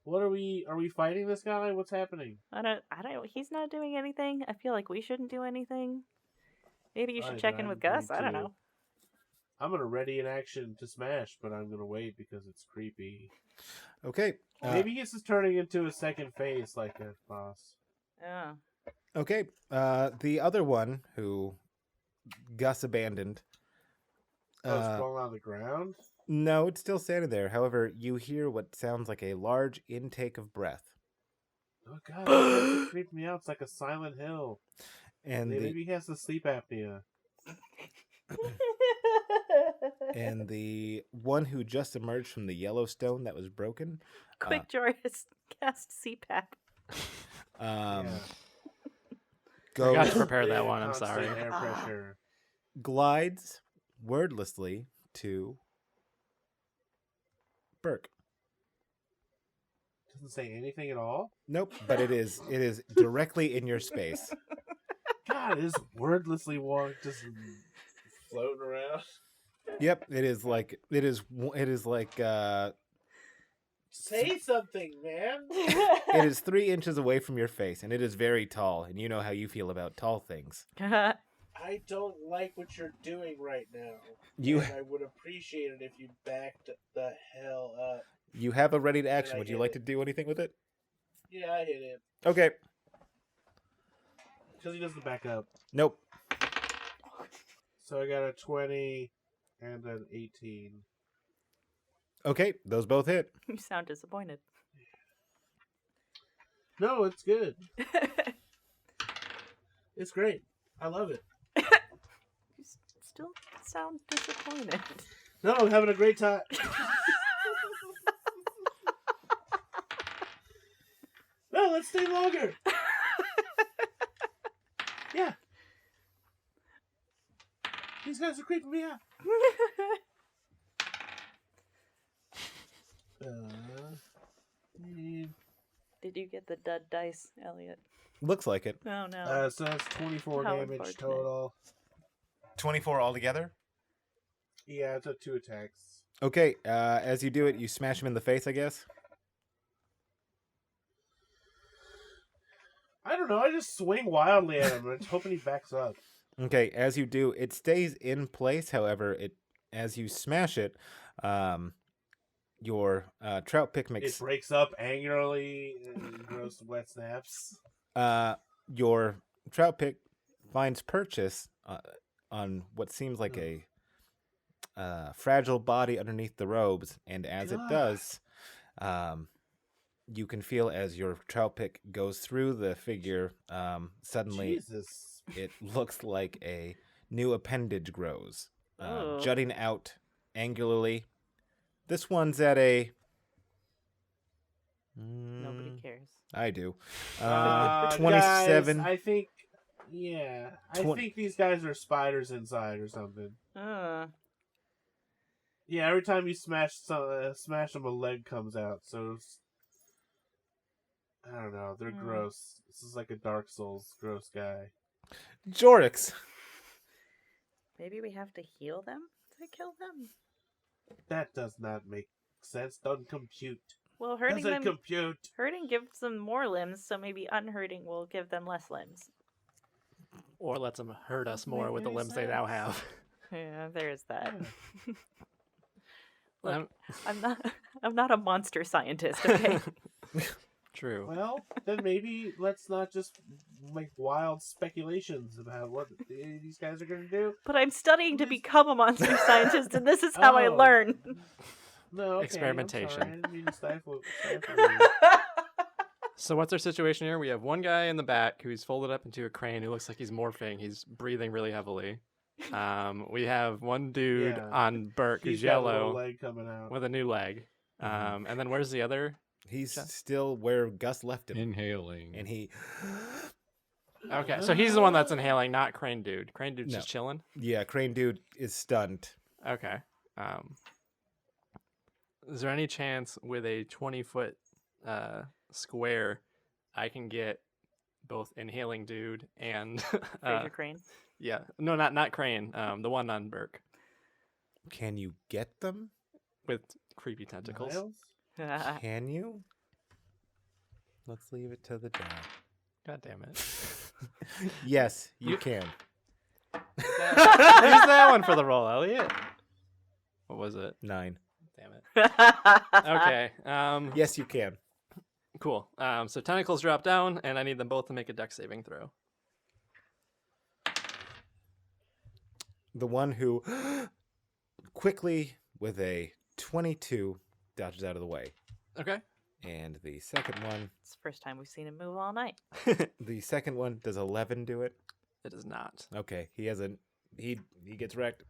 What are we fighting this guy? What's happening? I don't. He's not doing anything. I feel like we shouldn't do anything. Maybe you should check in with Gus. I don't know. I'm gonna ready in action to smash, but I'm gonna wait because it's creepy. Okay. Maybe this is turning into a second phase like that boss. Yeah. Okay. The other one who Gus abandoned. Oh, it's falling on the ground? No, it's still standing there. However, you hear what sounds like a large intake of breath. Oh god, it creeped me out. It's like a Silent Hill. And Maybe he has the sleep apnea. and the one who just emerged from the Yellowstone that was broken. Quick, Jorrix, cast CPAP. Goes, I got to prepare that one. I'm Constant sorry. Air pressure. Glides wordlessly to Burke. Doesn't say anything at all. Nope, but it is directly in your space. God, it is wordlessly just floating around. Yep, it is like Say something, man. it is 3 inches away from your face, and it is very tall, and you know how you feel about tall things. I don't like what you're doing right now. You- And I would appreciate it if you backed the hell up. You have a ready to action. I Would you get like it. to do anything with it? Yeah, I hit him. Okay. Because he doesn't back up. Nope. So I got a 20 and an 18. Okay, those both hit. You sound disappointed. No, it's good. It's great. I love it. You still sound disappointed. No, I'm having a great time. No, let's stay longer. Yeah. These guys are creeping me out. Did you get the dud dice, Elliot? Looks like it. Oh, no. So that's 24 How damage unfortunate. total. 24 altogether? Yeah, it's 2 attacks. Okay, as you do it, you smash him in the face, I guess? I don't know. I just swing wildly at him. I'm hoping he backs up. Okay, as you do, it stays in place. However, as you smash it, your trout pick It makes breaks up angrily and gross wet snaps. your trout pick finds purchase on what seems like a fragile body underneath the robes, and as it does, you can feel as your trout pick goes through the figure, suddenly Jesus. it looks like a new appendage grows, Oh. jutting out angularly. This one's at a... Nobody cares. I do. Guys, 27. I think, yeah. I think these guys are spiders inside or something. Yeah, every time you smash them, a leg comes out. So, I don't know. They're gross. This is like a Dark Souls gross guy. Jorrix. Maybe we have to heal them to kill them? That does not make sense. Doesn't compute. Well, hurting Doesn't them... compute. Hurting gives them more limbs, so maybe unhurting will give them less limbs. Or lets them hurt us more with the limbs they now have. Yeah, there is that. Yeah. Look, I'm not a monster scientist, okay? True. Well, then maybe let's not just make wild speculations about what these guys are going to do. But I'm studying to become a monster scientist, and this is how I Oh. learn. No, okay, Experimentation. I'm sorry. I didn't mean to stifle you. So what's our situation here? We have one guy in the back who's folded up into a crane who looks like he's morphing. He's breathing really heavily. We have one dude on Burke who's He's got a little yellow leg coming out. with a new leg. And then where's the other? He's still where Gus left him. Inhaling. And he... Okay, so he's the one that's inhaling, not Crane Dude. Crane Dude's No. just chilling? Yeah, Crane Dude is stunned. Okay. Is there any chance with a 20-foot square I can get both inhaling dude and Fraser Crane. Yeah, no, not Crane. The one on Burke Can you get them? with creepy tentacles. Miles? Can you? Let's leave it to the dad. God damn it! Yes, you can. Use that one for the roll, Elliot. What was it? 9. Damn it. Okay. Yes, you can. Cool. So tentacles drop down, and I need them both to make a dex saving throw. The one who quickly, with a 22, dodges out of the way. Okay. And the second one, It's the first time we've seen him move all night. the second one, does 11 do it? It does not. Okay, he has a he gets wrecked.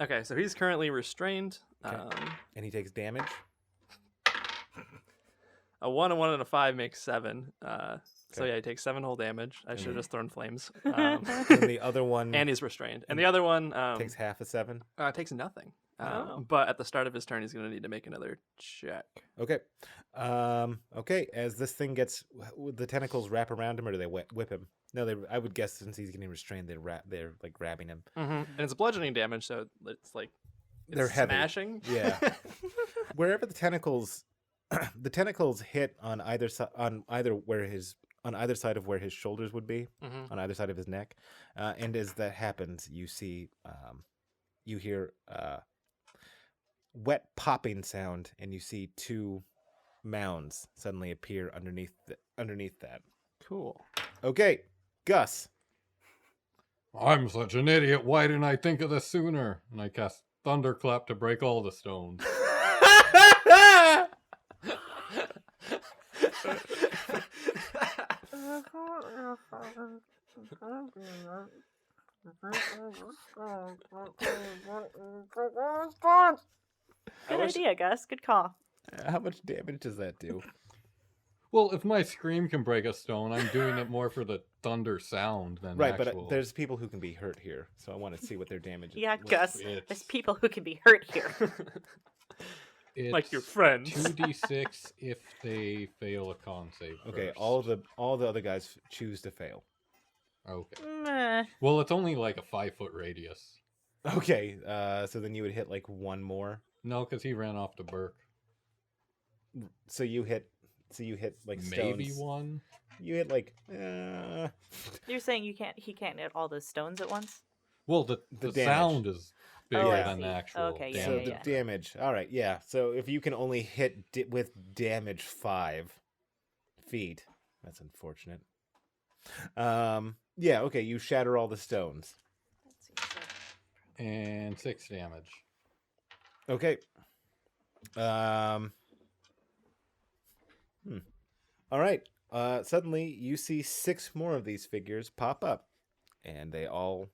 Okay, so he's currently restrained. Okay. And he takes damage. A 1, a 1, and a 5 makes 7. So yeah, he takes 7 whole damage. I should have just thrown flames. And the other one And he's restrained. And the other one takes half a 7. takes nothing. Oh. But at the start of his turn, he's going to need to make another check. Okay. Okay, as this thing gets, the tentacles wrap around him, or do they whip him? No, I would guess since he's getting restrained, they're like grabbing him. Mm-hmm. And it's bludgeoning damage, so it's like They're heavy. smashing. Yeah. Wherever the tentacles hit on either side, on either side of where his shoulders would be, on either side of his neck, and as that happens, you see, you hear wet popping sound, and you see 2 mounds suddenly appear underneath that. Cool. Okay, Gus. I'm such an idiot. Why didn't I think of this sooner? And I cast Thunderclap to break all the stones. Good idea, Gus. Good call. How much damage does that do? Well, if my scream can break a stone, I'm doing it more for the thunder sound than Right, actual... but there's people who can be hurt here, so I want to see what their damage is. Yeah, Gus. It's- There's people who can be hurt here. It's Like your friends. 2d6 if they fail a con save. Okay, first. all the other guys choose to fail. Okay. Meh. Well, it's only like a 5-foot radius. Okay, so then you would hit like one more. No, because he ran off to Burke. So you hit like Maybe stones. one. You hit like You're saying he can't hit all the stones at once? Well, the damage. sound is bigger I than see. the actual Okay, yeah, so damage. the damage. All right, yeah. So if you can only hit with damage 5 feet, that's unfortunate. Yeah. Okay, you shatter all the stones. And 6 damage. Okay. All right. Suddenly, you see 6 more of these figures pop up, and they all.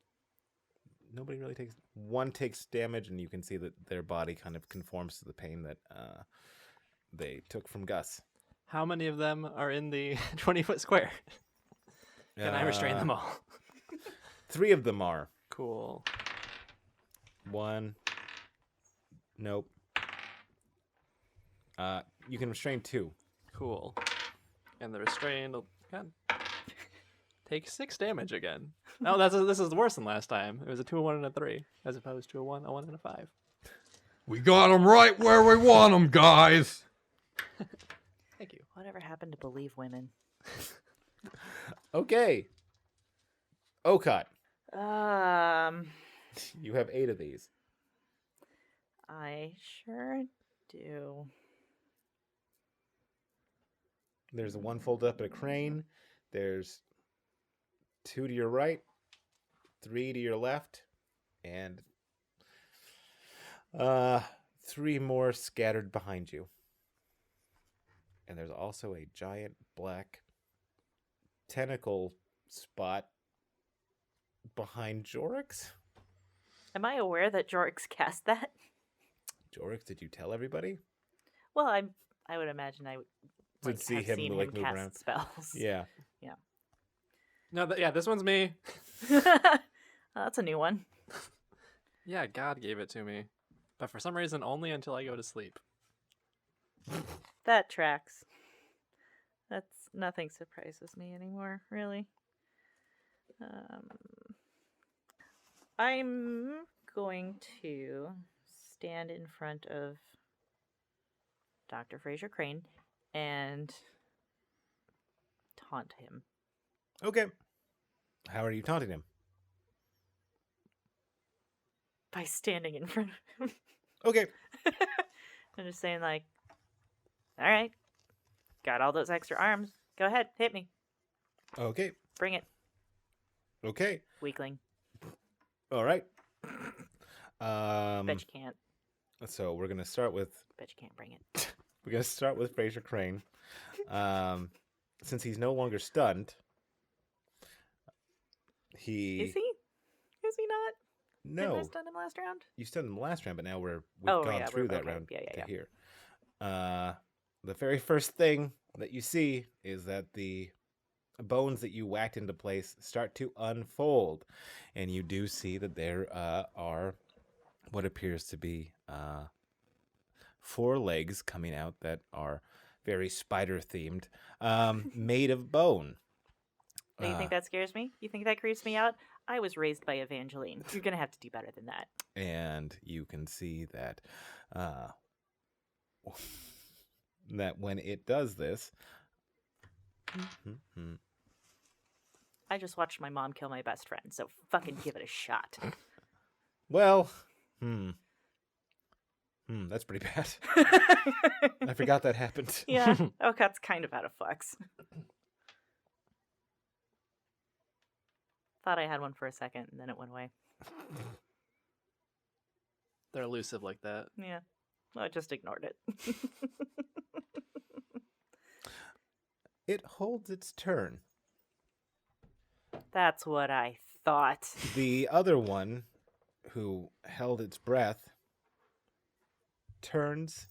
Nobody really takes. One takes damage, and you can see that their body kind of conforms to the pain that they took from Gus. How many of them are in the 20-foot square? Can I restrain them all? 3 of them are. Cool. 1. Nope. You can restrain 2. Cool. And the restrained will take 6 damage again. Oh, this is worse than last time. It was a 2, a 1, and a 3, as opposed to a 1, and a 5. We got them right where we want them, guys. Thank you. Whatever happened to believe women? Okay. Okaat, Um, you have 8 of these. I sure do. There's 1 folded up at a crane. There's 2 to your right, 3 to your left, and 3 more scattered behind you. And there's also a giant black tentacle spot behind Jorrix. Am I aware that Jorrix cast that? Jorrix, did you tell everybody? Well, I would imagine I would Did see have him seen like him move cast around. spells. Yeah. No, this one's me. That's a new one. Yeah, God gave it to me. But for some reason, only until I go to sleep. That tracks. Nothing surprises me anymore, really. I'm going to stand in front of Dr. Fraser Crane and taunt him. Okay. How are you taunting him? By standing in front of him. Okay. I'm just saying, like, all right, got all those extra arms. Go ahead, hit me. Okay. Bring it, Okay. weakling. All right. Bet you can't. So we're gonna start with Bet you can't bring it. We're gonna start with Fraser Crane. Since he's no longer stunned, Is he? Is he not? Didn't I No, stun him last round? you stunned him last round, but now we've Oh, gone yeah, through we're- that okay. round Yeah, to yeah. here. The very first thing that you see is that the bones that you whacked into place start to unfold, and you do see that there are what appears to be 4 legs coming out that are very spider themed, made of bone. Do you think that scares me? You think that creeps me out? I was raised by Evangeline. You're gonna have to do better than that. And you can see that that when it does this, I just watched my mom kill my best friend, so fucking give it a shot. well, That's pretty bad. I forgot that happened. Yeah, Okaat's kind of out of flex. Thought I had one for a second, and then it went away. They're elusive like that. Yeah, I just ignored it. It holds its turn. That's what I thought. The other one, who held its breath, turns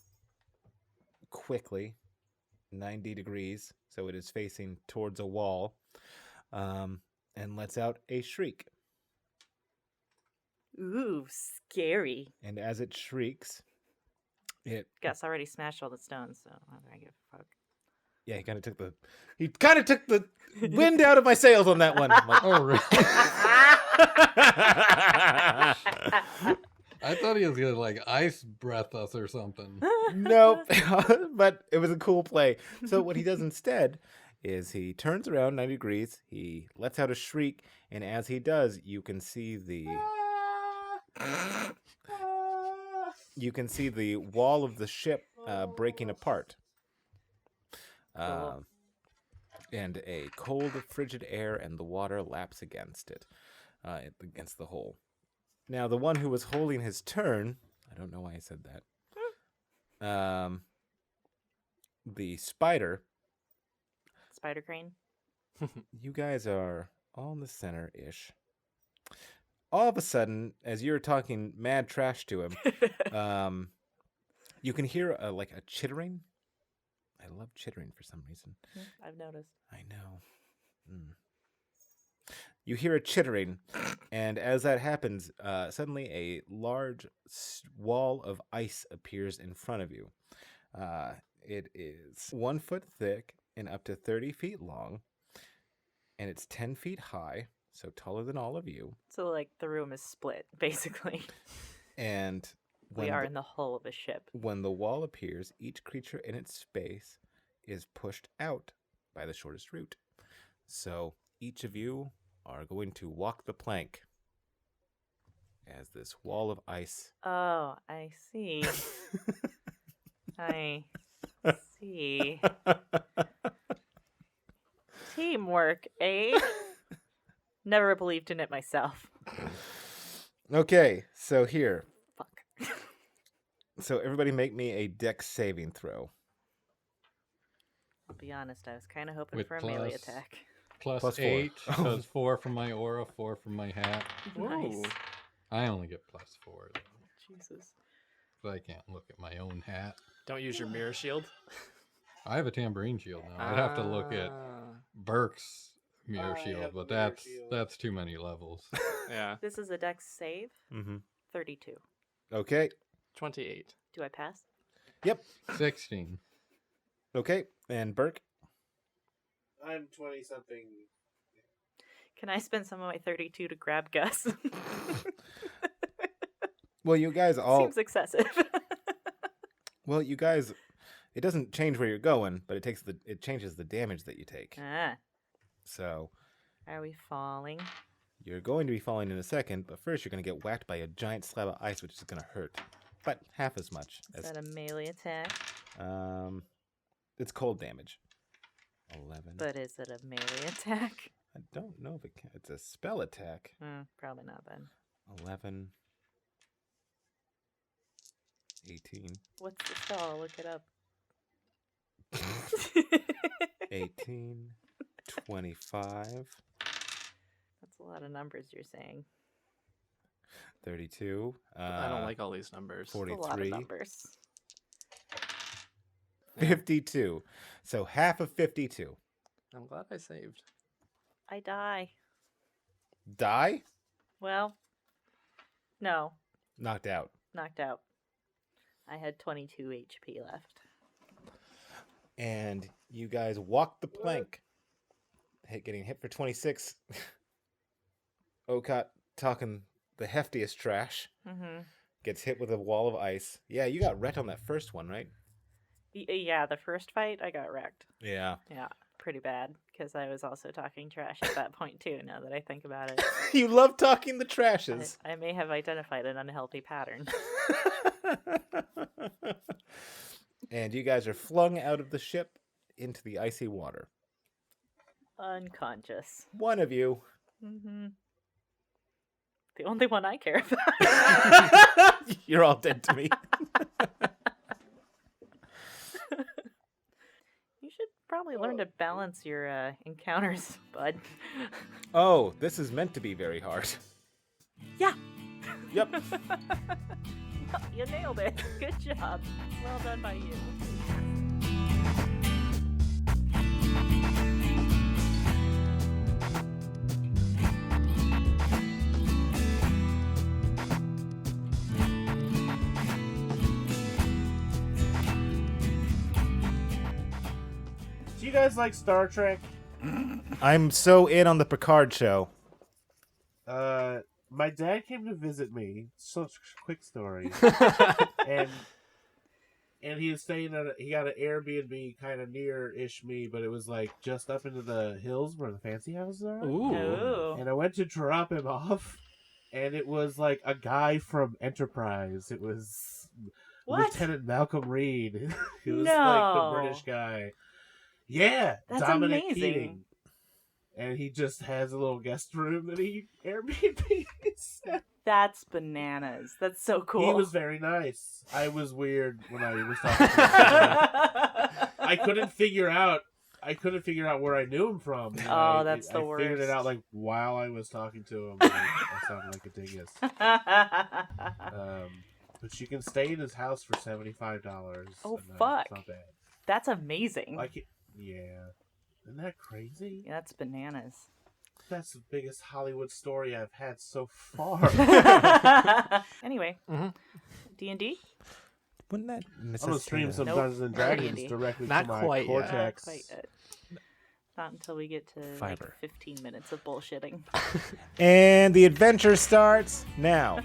quickly 90 degrees, so it is facing towards a wall, and lets out a shriek. Ooh, scary. And as it shrieks, it... Gus already smashed all the stones, so I don't give a fuck. Yeah, he kind of took the wind out of my sails on that one. I'm like, Oh, really? I thought he was gonna like ice breath us or something. nope. But it was a cool play. So what he does instead is he turns around 90 degrees, he lets out a shriek, and as he does, you can see the wall of the ship breaking apart. And a cold, frigid air and the water laps against it, against the hole. Now, the one who was holding his turn, I don't know why I said that, the spider crane. You guys are all in the center-ish. All of a sudden, as you're talking mad trash to him, you can hear a chittering. I love chittering for some reason. I've noticed. I know. You hear a chittering, and as that happens, suddenly a large wall of ice appears in front of you. It is 1 foot thick and up to 30 feet long, and it's 10 feet high, so taller than all of you. So, like, the room is split, basically. And we are in the hull of a ship. When the wall appears, each creature in its space is pushed out by the shortest route. So each of you are going to walk the plank as this wall of ice. Oh, I see. I see. Teamwork, eh? Never believed in it myself. Okay, so here. Fuck. So everybody make me a dex saving throw. I'll be honest, I was kind of hoping With for a melee attack. Plus 4. 8, because 4 from my aura, 4 from my hat. Nice. I only get plus 4, though. Jesus. But I can't look at my own hat. Don't use your mirror shield. I have a tambourine shield now. I'd have to look at Burke's mirror shield, but that's too many levels. Yeah. This is a dex save. 32. Okay. 28. Do I pass? Yep. 16. Okay, and Burke? I'm 20-something. Can I spend some of my 32 to grab Gus? Well, you guys all... Seems excessive. Well, you guys... It doesn't change where you're going, but it changes the damage that you take. Ah. So... Are we falling? You're going to be falling in a second, but first you're going to get whacked by a giant slab of ice, which is going to hurt. But half as much. Is that a melee attack? It's cold damage. 11. But is it a melee attack? I don't know if it can. It's a spell attack. Probably not then. 11. 18. What's the spell? I'll look it up. 18. 25. That's a lot of numbers you're saying. 32. I don't like all these numbers. 43. That's a lot of numbers. 52. So half of 52. I'm glad I saved. I die. Die? Well, no. Knocked out. Knocked out. I had 22 HP left. And you guys walk the plank. Getting hit for 26. Okaat talking the heftiest trash. Gets hit with a wall of ice. Yeah, you got wrecked on that first one, right? Yeah, the first fight, I got wrecked. Yeah. Yeah. pretty bad because I was also talking trash at that point too. Now that I think about it, You love talking the trashes. I may have identified an unhealthy pattern. And you guys are flung out of the ship into the icy water. Unconscious. One of you. Mm-hmm. The only one I care about. You're all dead to me. You should probably learn to balance your encounters, bud. Oh, this is meant to be very hard. Yeah. Yep. You nailed it. Good job. Well done by you. Do you guys like Star Trek? I'm so in on the Picard show. My dad came to visit me. Such a quick story. and he was staying at he got an Airbnb kind of near-ish me, but it was like just up into the hills where the fancy houses are. Ooh. And I went to drop him off, and it was like a guy from Enterprise. It was Lieutenant Malcolm Reed. He was like the British guy. Yeah, That's Dominic amazing. Keating. And he just has a little guest room that he Airbnbs. That's bananas. That's so cool. He was very nice. I was weird when I was talking to him. I couldn't figure out where I knew him from. Oh, that's the I figured it worst. out like while I was talking to him. I sounded like a dingus. But you can stay in his house for $75. Oh, and, fuck. It's not bad. That's amazing. Yeah. Isn't that crazy? Yeah, that's bananas. That's the biggest Hollywood story I've had so far. Anyway, D&D? Wouldn't that I'm gonna stream some Nope. Dungeons and Dragons directly Not to my quite yet. cortex. Not quite yet. Not until we get to Fiber. like 15 minutes of bullshitting. And the adventure starts now.